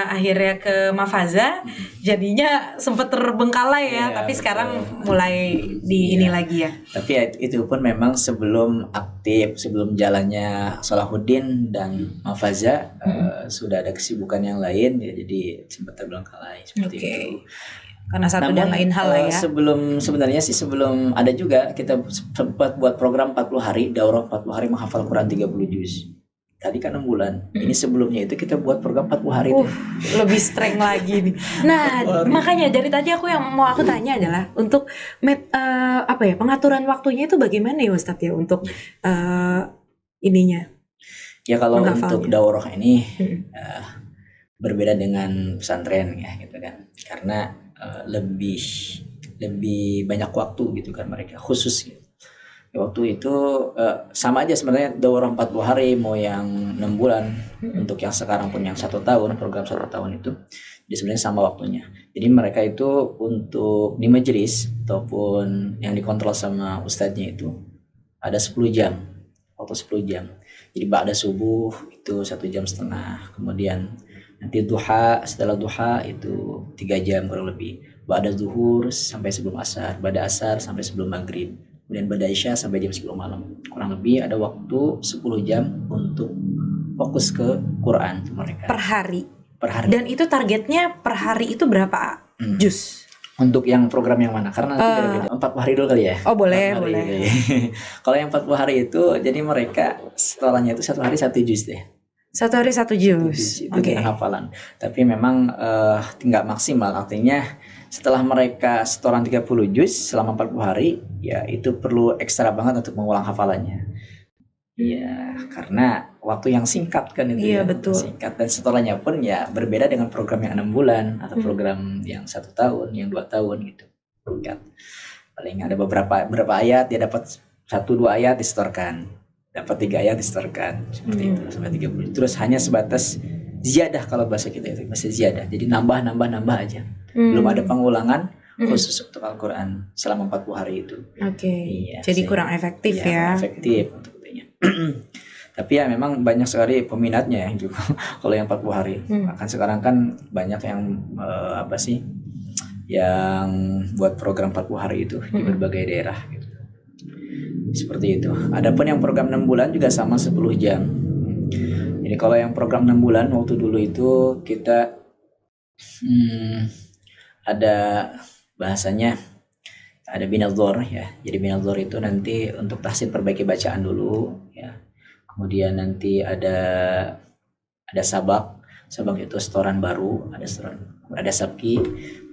akhirnya ke Mafaza, jadinya sempat terbengkalai ya. Tapi sekarang mulai ini lagi ya. Tapi itu pun memang sebelum jalannya Salahuddin dan Mafaza sudah ada kesibukan yang lain ya, jadi sempat terbengkalai seperti itu. Karena satu dan lain hal lah ya. Sebelum ada juga kita sempat buat program 40 hari, daurah 40 hari menghafal Quran 30 juz. Tadi kan 6 bulan. Ini sebelumnya itu kita buat program 40 hari itu. Lebih streng lagi nih. Nah, makanya dari tadi aku tanya adalah untuk pengaturan waktunya itu bagaimana ya Ustadz ya untuk ininya. Ya kalau untuk daurah ini berbeda dengan pesantren ya gitu kan. Karena lebih banyak waktu gitu kan mereka khusus gitu. Waktu itu sama aja sebenarnya daurah 40 hari mau yang 6 bulan untuk yang sekarang pun yang 1 tahun, program 1 tahun itu jadi sebenarnya sama waktunya. Jadi mereka itu untuk di majelis ataupun yang dikontrol sama ustadznya itu ada 10 jam, waktu 10 jam. Jadi ba'da subuh itu 1,5 jam, kemudian nanti setelah duha itu 3 jam kurang lebih, ba'da zuhur sampai sebelum asar, ba'da asar sampai sebelum maghrib, kemudian ba'da isya sampai jam 10 malam. Kurang lebih ada waktu 10 jam untuk fokus ke Quran mereka. Per hari. Dan itu targetnya per hari itu berapa juz? Untuk yang program yang mana? Karena nanti beda-beda. 40 hari dulu kali ya. Oh boleh. Kalau yang 40 hari itu jadi mereka setorannya itu 1 hari 1 juz deh. 1 hari 1 juz. Oke. Hafalan. Tapi memang nggak maksimal. Artinya setelah mereka setoran 30 juz selama 40 hari, ya itu perlu ekstra banget untuk mengulang hafalannya. Iya, karena waktu yang singkat kan itu. Iya, betul. Singkat, dan setorannya pun ya berbeda dengan program yang 6 bulan atau program yang 1 tahun, yang 2 tahun gitu. Singkat. Paling ada beberapa ayat dia dapat 1-2 ayat disetorkan. Dapat 3 ayat disetorkan seperti itu sampai 30. Terus hanya sebatas ziyadah kalau bahasa kita itu masih ziyadah. Jadi nambah aja. Belum ada pengulangan khusus untuk Al-Qur'an selama 40 hari itu. Oke. Iya, jadi kurang efektif ya. Efektif untuk katanya. Tapi ya memang banyak sekali peminatnya ya juga kalau yang 40 hari. Bahkan sekarang kan banyak yang yang buat program 40 hari itu di berbagai daerah gitu. Seperti itu. Adapun yang program 6 bulan juga sama 10 jam. Jadi kalau yang program 6 bulan waktu dulu itu kita ada bahasanya ada binadzor ya. Jadi binadzor itu nanti untuk tahsin perbaiki bacaan dulu ya. Kemudian nanti ada sabak. Sabak itu setoran baru, ada sabki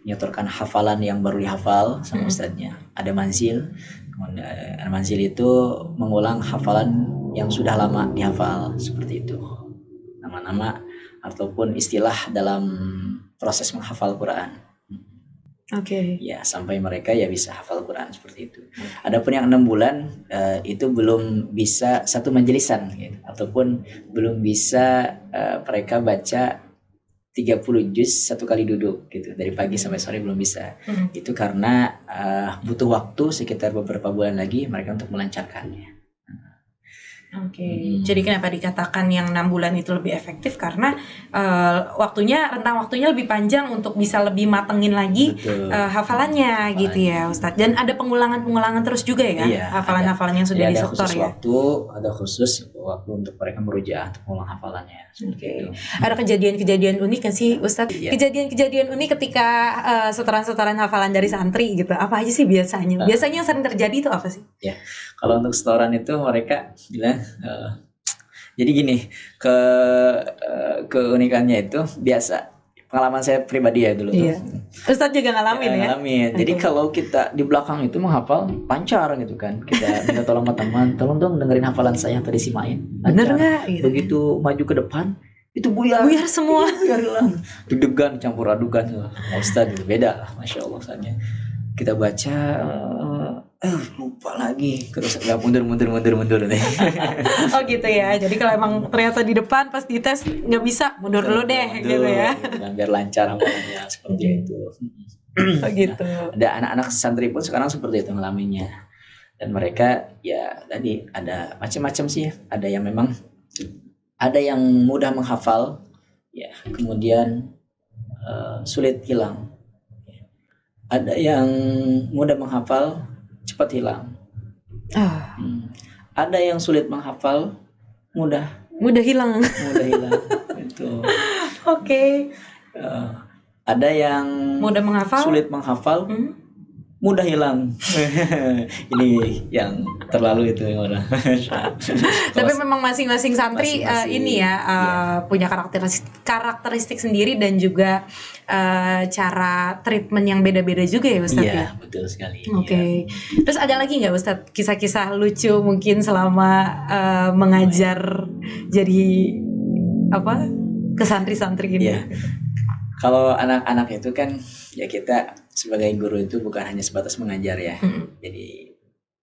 menyetorkan hafalan yang baru dihafal sama ustadznya. Ada manzil. Kemudian manzil itu mengulang hafalan yang sudah lama dihafal, seperti itu. Nama-nama ataupun istilah dalam proses menghafal Quran. Oke. Ya, sampai mereka ya bisa hafal Quran seperti itu. Adapun yang 6 bulan itu belum bisa satu majelisan gitu, ataupun belum bisa mereka baca 30 juz 1 kali duduk gitu, dari pagi sampai sore belum bisa. Itu karena butuh waktu sekitar beberapa bulan lagi mereka untuk melancarkannya. Oke. Jadi kenapa dikatakan yang 6 bulan itu lebih efektif? Karena rentang waktunya lebih panjang untuk bisa lebih matengin lagi hafalannya gitu ya Ustadz. Dan ada pengulangan terus juga ya, hafalan-hafalan yang sudah disetor ya. Ada khusus waktu untuk mereka merujaah untuk mengulang hafalannya. Oke. Ada kejadian-kejadian unik kan sih Ustadz? Kejadian-kejadian unik ketika setoran-setoran hafalan dari santri gitu. Apa aja sih biasanya? Biasanya yang sering terjadi itu apa sih? Ya, kalau untuk setoran itu mereka bilang jadi gini, keunikannya itu biasa pengalaman saya pribadi ya dulu tuh. Ustadz juga ngalamin ya? Ngalamin. Jadi kalau kita di belakang itu menghafal lancar gitu kan. Kita minta tolong sama teman, tolong dong dengerin hafalan saya yang tadi simain. Bener nggak? Gitu. Begitu maju ke depan itu buyar semua. Deg-degan campur adukan. Ustadz itu beda lah, masya Allah Ustadznya. kita baca lupa lagi, terus nggak mundur deh. Oh gitu ya. Jadi kalau emang ternyata di depan pas dites nggak bisa, mundur dulu deh gitu ya. Gitu kan, biar lancar hafalannya seperti itu. Oh gitu. Ada anak-anak santri pun sekarang seperti itu ngalaminnya. Dan mereka ya tadi ada macam-macam sih. Ada yang memang ada yang mudah menghafal, ya kemudian sulit hilang. Ada yang mudah menghafal, cepat hilang. Ada yang sulit menghafal, mudah hilang. Itu. Oke. Ada yang mudah menghafal, sulit menghafal, mudah hilang. Ini yang terlalu itu yang orang. Tapi memang masing-masing santri ini ya, punya karakteristik sendiri dan juga cara treatment yang beda-beda juga ya Ustadz. Iya, betul sekali. Oke. Terus ada lagi nggak Ustadz kisah-kisah lucu mungkin selama mengajar jadi ke santri-santri ini? Iya. Kalau anak-anak itu kan ya kita sebagai guru itu bukan hanya sebatas mengajar ya. Jadi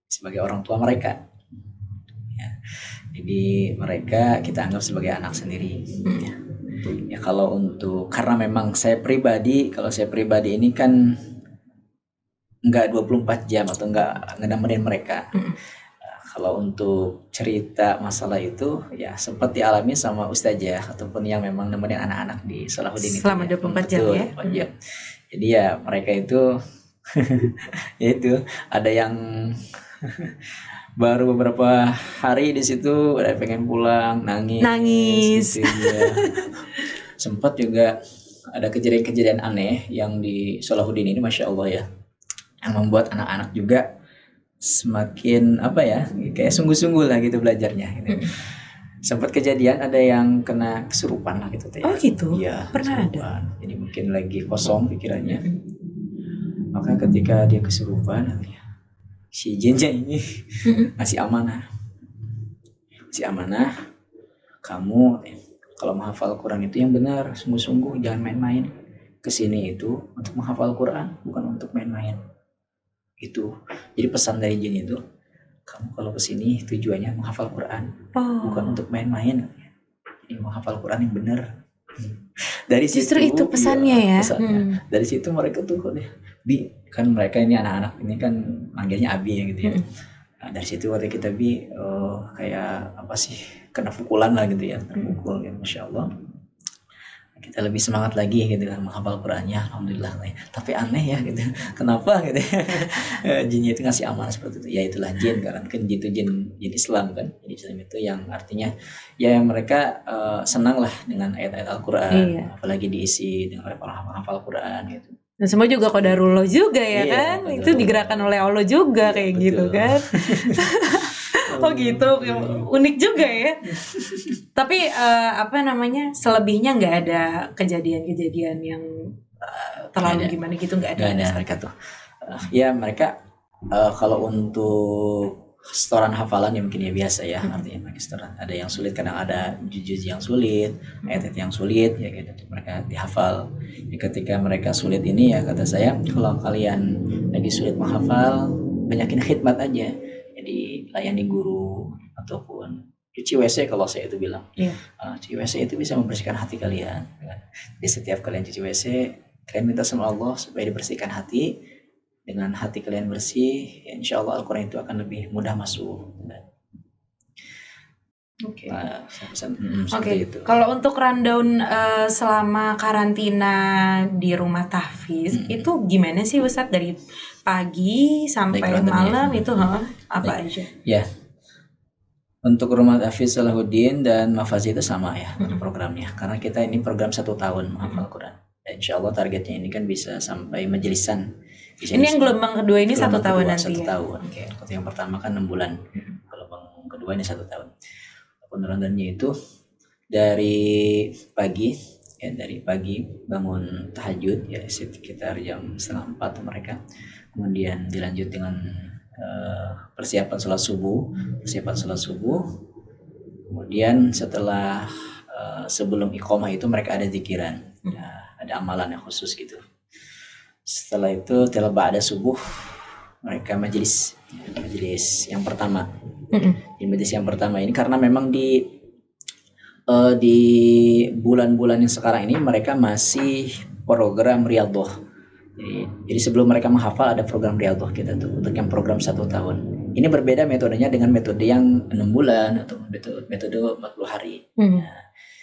sebagai orang tua mereka. Ya. Jadi mereka kita anggap sebagai anak sendiri. Ya kalau karena memang kalau saya pribadi ini kan enggak 24 jam atau enggak nemenin mereka. Kalau untuk cerita masalah itu ya sempat dialami sama ustazah ataupun yang memang nemenin anak-anak di Salahuddin selama 24 jam ya. Jadi ya mereka itu ya itu ada yang baru beberapa hari di situ udah pengen pulang nangis gitu, ya. Sempat juga ada kejadian-kejadian aneh yang di Salahuddin ini, Masya Allah ya, yang membuat anak-anak juga semakin kayak sungguh-sungguh lah gitu belajarnya gitu. Sempat kejadian ada yang kena kesurupan lah gitu. Oh gitu? Iya, pernah kesurupan. Ada. Jadi mungkin lagi kosong pikirannya. Maka ketika dia kesurupan, si jinnya ini ngasih amanah. Kamu kalau menghafal Quran itu yang benar, sungguh-sungguh, jangan main-main. Kesini itu untuk menghafal Quran, bukan untuk main-main. Itu jadi pesan dari jin itu, kamu kalau kesini tujuannya menghafal Quran, bukan untuk main-main. Jadi menghafal Quran yang benar. Dari justru situ, itu pesannya pesannya. Dari situ mereka tuh kan mereka ini anak-anak ini kan manggilnya Abi ya gitu ya. Nah, dari situ waktu kita kayak kena pukulan lah gitu ya, terpukul gitu, Masya Allah. Kita lebih semangat lagi gitu kan menghafal Qurannya, alhamdulillah. Tapi aneh ya gitu, kenapa gitu jinnya itu ngasih amanah seperti itu. Ya itulah jin, karena kan itu jin Islam kan. Jadi Islam itu yang artinya ya mereka senang lah dengan ayat-ayat Al-Quran, apalagi diisi dengan orang hafal Quran gitu. Dan semua juga qadarullah juga ya kan, itu digerakkan oleh Allah juga kayak betul. Gitu kan. Oh gitu, unik juga ya. Tapi selebihnya nggak ada kejadian-kejadian yang terlalu gimana gitu, nggak ada. Mereka tuh ya mereka kalau untuk setoran hafalan ya mungkin ya biasa ya, artinya pakai setoran. Ada yang sulit, kadang ada juz yang sulit, ayat yang sulit ya gitu, mereka dihafal. Ketika mereka sulit ini ya kata saya, kalau kalian lagi sulit menghafal, banyakin khidmat aja. Jadi layani guru ataupun cuci WC kalau saya itu bilang. Cuci WC itu bisa membersihkan hati kalian. Jadi setiap kalian cuci WC, kalian minta sama Allah supaya dibersihkan hati. Dengan hati kalian bersih, ya insya Allah Al-Quran itu akan lebih mudah masuk. Oke. Itu. Kalau untuk rundown selama karantina di rumah tahfiz itu gimana sih Ustadz, dari pagi sampai malam itu apa aja? Ya. Untuk rumah tahfiz Salahuddin dan Mafazi itu sama ya programnya, karena kita ini program 1 tahun menghafal Quran. Dan insya Allah targetnya ini kan bisa sampai majelisan. Ini yang gelombang kedua ini 1 tahun nanti 1 tahun. Yang pertama kan 6 bulan. Gelombang kedua ini 1 tahun. Penerapannya itu dari pagi bangun tahajud ya sekitar jam 3:30 mereka. Kemudian dilanjut dengan persiapan sholat subuh. Kemudian setelah sebelum iqomah itu mereka ada zikiran, ada amalan yang khusus gitu. Setelah itu setelah ba'da subuh mereka majelis yang pertama. Di majelis yang pertama ini karena memang di bulan-bulan yang sekarang ini mereka masih program riyadhah. Jadi sebelum mereka menghafal ada program riyadhah kita tuh untuk yang program 1 tahun. Ini berbeda metodenya dengan metode yang 6 bulan atau metode 40 hari.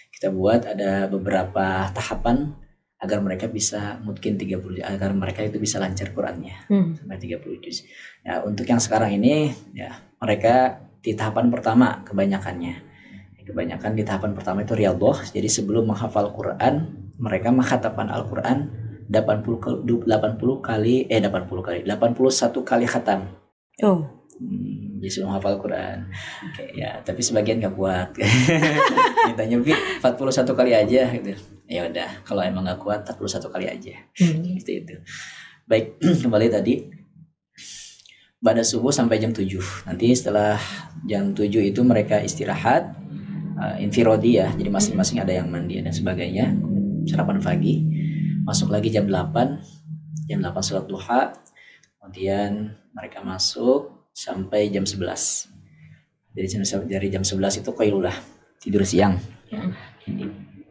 Kita buat ada beberapa tahapan agar mereka bisa mungkin 30 agar mereka itu bisa lancar Qurannya sampai 30 juz. Ya, untuk yang sekarang ini ya mereka di tahapan pertama kebanyakan di tahapan pertama itu riyadhah. Jadi sebelum menghafal Quran mereka menghafalkan Al-Quran 81 kali khatam. Jadi sebelum hafal Quran. Ya, tapi sebagian gak kuat. Mintanya 41 kali aja gitu. Ya udah, kalau emang gak kuat 41 kali aja. Gitu itu. Baik, kembali tadi. Pada subuh sampai jam 7. Nanti setelah jam 7 itu mereka istirahat. Infirodi ya. Jadi masing-masing ada yang mandi dan sebagainya. Sarapan pagi. Masuk lagi jam 8. Jam 8 sholat duha. Kemudian mereka masuk sampai jam 11. Dari jam 11 itu qailulah, tidur siang.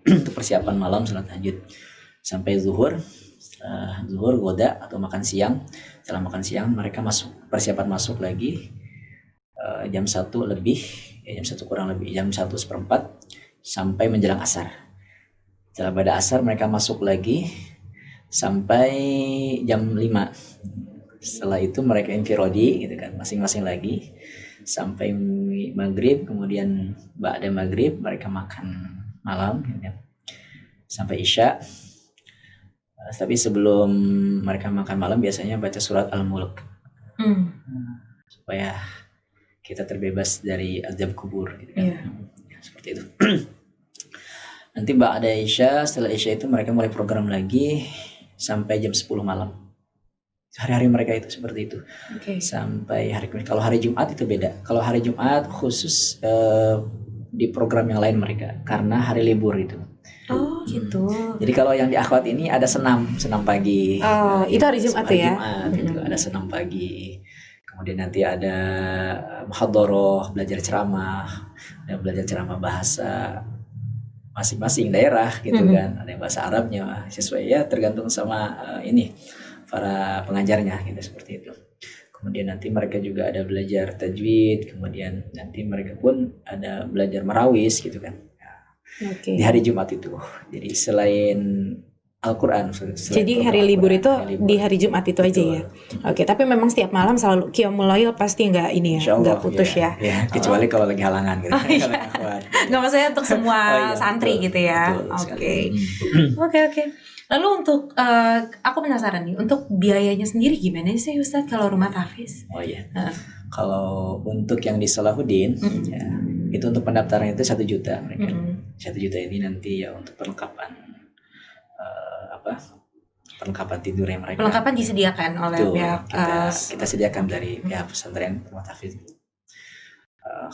Untuk persiapan malam salat tahajud sampai zuhur. Zuhur goda atau makan siang. Setelah makan siang mereka persiapan masuk lagi jam 1 lebih, jam 1 kurang lebih, jam 1:15 sampai menjelang asar. Setelah pada asar mereka masuk lagi sampai jam 5. Setelah itu mereka infirodi gitu kan, masing-masing lagi sampai maghrib. Kemudian ba'da maghrib mereka makan malam gitu kan, sampai isya. Tapi sebelum mereka makan malam biasanya baca surat Al-Mulk supaya kita terbebas dari azab kubur gitu kan. Seperti itu. Nanti ba'da isya, setelah isya itu mereka mulai program lagi sampai jam 10 malam. Hari-hari mereka itu seperti itu. Sampai hari Kamis. Kalau hari Jumat itu beda. Kalau hari Jumat khusus di program yang lain mereka karena hari libur itu. Oh gitu. Jadi kalau yang di akhwat ini ada senam pagi. Itu hari Jumat ya. Jumat, itu ada senam pagi. Kemudian nanti ada muhadharah, belajar ceramah, ada belajar ceramah bahasa masing-masing daerah gitu kan. Ada yang bahasa Arabnya sesuai ya tergantung sama ini para pengajarnya gitu, seperti itu. Kemudian nanti mereka juga ada belajar tajwid, kemudian nanti mereka pun ada belajar marawis gitu kan. Di hari Jumat itu. Jadi selain Al-Quran. Jadi hari libur itu di hari Jumat itu aja ya. Tapi memang setiap malam selalu Qiyamul Lail pasti nggak ini ya, nggak putus ya. Kecuali kalau lagi halangan gitu. Nggak, maksudnya untuk semua santri gitu ya. Oke. Lalu untuk aku penasaran nih, untuk biayanya sendiri gimana sih Ustadz kalau rumah tahfiz? Kalau untuk yang di Salahuddin ya, itu untuk pendaftaran itu 1 juta mereka. 1 juta ini nanti ya untuk perlengkapan perlengkapan tidurnya mereka. Perlengkapan disediakan oleh pihak kita sediakan dari pihak pesantren rumah tahfiz.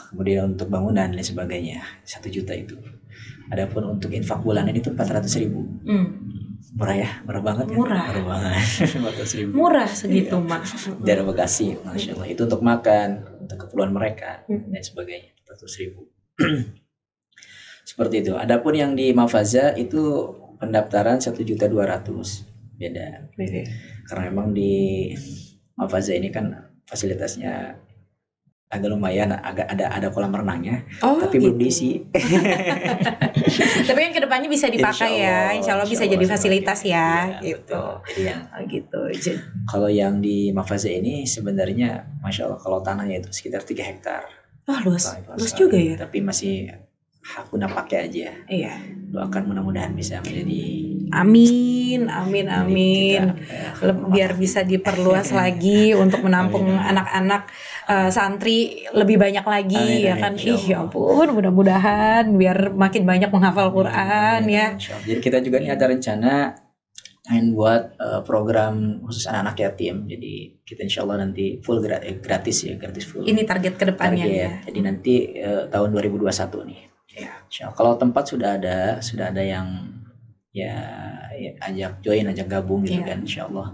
Kemudian untuk bangunan dan sebagainya 1 juta itu. Adapun untuk infak bulanan itu 400.000. Murah ya, murah banget ya. Murah banget. 400.000. Murah segitu mak. Daerah Bekasi, masya Allah. Itu untuk makan, untuk keperluan mereka dan sebagainya. 400.000. Seperti itu. Adapun yang di Mafaza itu pendaftaran 1.200.000. Beda. Karena memang di Mafaza ini kan fasilitasnya agak lumayan, agak ada kolam renangnya, tapi belum diisi. Tapi kan kedepannya bisa dipakai Insya Allah bisa jadi fasilitas ya gitu. Gitu. Kalau yang di Mafaza ini sebenarnya masya Allah kalau tanahnya itu sekitar 3 hektar. Luas juga ya. Tapi masih hak guna pakai aja. Iya. Doakan mudah-mudahan bisa menjadi. Amin. Biar bisa diperluas lagi untuk menampung anak-anak santri lebih banyak lagi. Ya kan. Ya ampun, mudah-mudahan biar makin banyak menghafal Quran ya. Jadi kita juga ini ada rencana buat program khusus anak-anak yatim. Jadi kita insya Allah nanti full gratis full. Ini target kedepannya ya. Jadi nanti tahun 2021 nih. Ya, kalau tempat sudah ada yang ya, ajak join, ajak gabung gitu Iya. kan, insyaallah.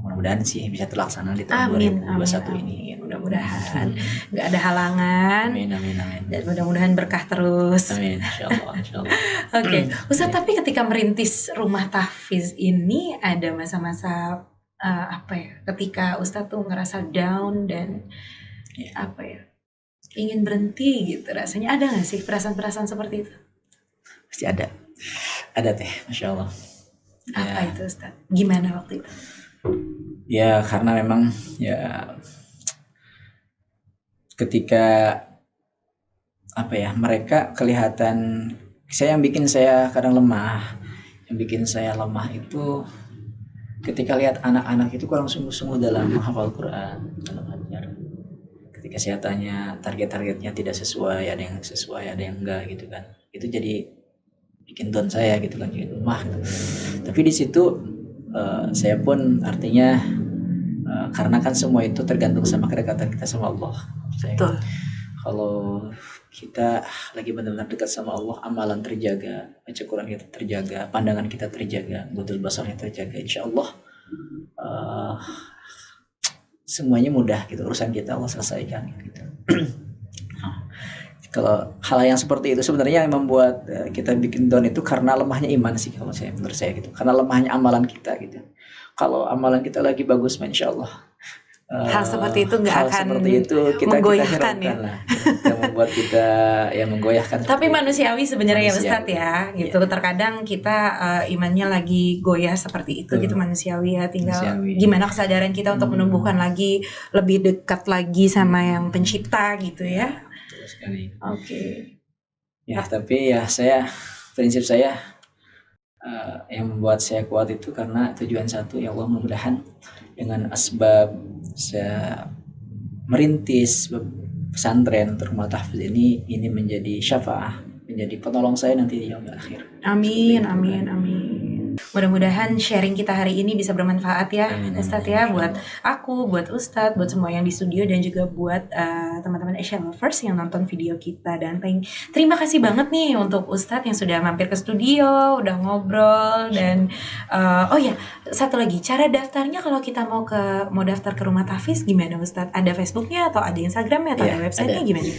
Mudah-mudahan sih bisa terlaksana di tahun Amin, 2021 amin, ini. amin. Mudah-mudahan nggak ada halangan Amin, amin, amin. dan mudah-mudahan berkah terus. Amin, insyaallah, insyaallah. Oke, Ustadz, Ya. tapi ketika merintis rumah tahfiz ini ada masa-masa apa ya? Ketika Ustadz tuh ngerasa down dan Ya. apa ya? Ingin berhenti gitu rasanya, ada nggak sih perasaan-perasaan seperti itu? Pasti ada teh, masya Allah. Apa Ya, itu Ustadz? Gimana waktu itu? ya karena memang ya ketika apa ya, mereka kelihatan, yang bikin saya kadang lemah, yang bikin saya lemah itu ketika lihat anak-anak itu kurang sungguh-sungguh dalam menghafal Quran, dalam belajar. Ketika saya tanya target-targetnya tidak sesuai, ada yang sesuai, ada yang enggak gitu kan, itu jadi bikin down saya gitu kan, jadi lemah gitu. Tapi di situ saya pun artinya karena kan semua itu tergantung sama kedekatan kita sama Allah. Betul. Kalau kita lagi benar-benar dekat sama Allah, amalan terjaga, baca Quran kita terjaga, pandangan kita terjaga, budul basarnya terjaga, insya Allah semuanya mudah gitu, urusan kita Allah selesaikan gitu. Kalau hal yang seperti itu sebenarnya yang membuat kita bikin down itu karena lemahnya iman sih, kalau saya, menurut saya gitu, karena lemahnya amalan kita gitu. Kalau amalan kita lagi bagus, insya Allah Hal seperti itu nggak hal akan seperti itu menggoyahkan kita ya. lah, yang membuat kita ya menggoyahkan. Tapi manusiawi sebenarnya ya Manusiawi. Ustadz ya, gitu. Terkadang kita imannya lagi goyah seperti itu gitu, manusiawi ya. Tinggal Manusiawi. gimana kesadaran kita untuk menumbuhkan lagi, lebih dekat lagi sama yang pencipta gitu ya. Betul sekali. Oke. Ya, tapi ya prinsip saya yang membuat saya kuat itu karena tujuan satu, ya Allah, mudah-mudahan dengan asbab saya merintis pesantren untuk rumah tahfiz ini menjadi syafaah, menjadi penolong saya nanti di yaumil akhir. Amin, Seperti itu, amin, kan. amin. Mudah-mudahan sharing kita hari ini bisa bermanfaat ya, Amin, Ustadz amin, ya, insya buat Allah. aku, buat Ustadz, buat semua yang di studio, dan juga buat teman-teman Asia Lovers yang nonton video kita. Dan terima kasih banget nih untuk Ustadz yang sudah mampir ke studio, udah ngobrol. Dan oh ya, satu lagi, cara daftarnya kalau kita mau daftar ke rumah tahfiz gimana Ustadz? Ada Facebooknya atau ada Instagramnya atau Iya, ada websitenya ada. gimana?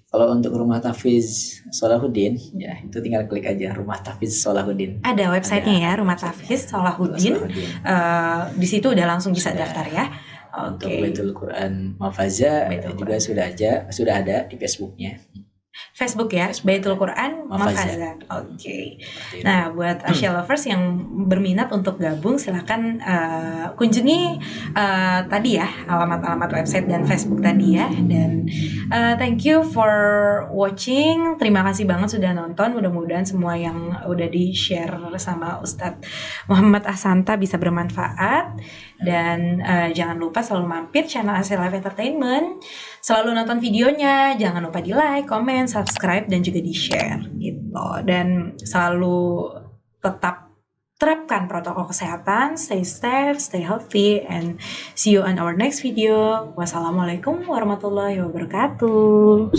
Kalau untuk rumah tahfiz Sholahuddin, ya itu tinggal klik aja rumah tahfiz Sholahuddin. Ada websitenya ya, rumah websitenya. tahfiz Sholahuddin. Di situ udah langsung bisa Sudah. daftar ya. Untuk Oke. Baitul Quran Mafaza Baitul juga sudah ada di Facebooknya. Facebook ya, Baitul Quran Mafaza. Mafaza. Oke. Seperti itu. Nah, buat Asia Lovers yang berminat untuk gabung, silakan kunjungi tadi ya alamat-alamat website dan Facebook tadi ya. Dan thank you for watching. Terima kasih banget sudah nonton. Mudah-mudahan semua yang udah di-share sama Ustadz Muhammad Ahsanta bisa bermanfaat. Dan jangan lupa selalu mampir channel Asia Live Entertainment. Selalu nonton videonya, jangan lupa di like, comment, subscribe, dan juga di share gitu. Dan selalu tetap terapkan protokol kesehatan, stay safe, stay healthy, and see you on our next video. Wassalamualaikum warahmatullahi wabarakatuh.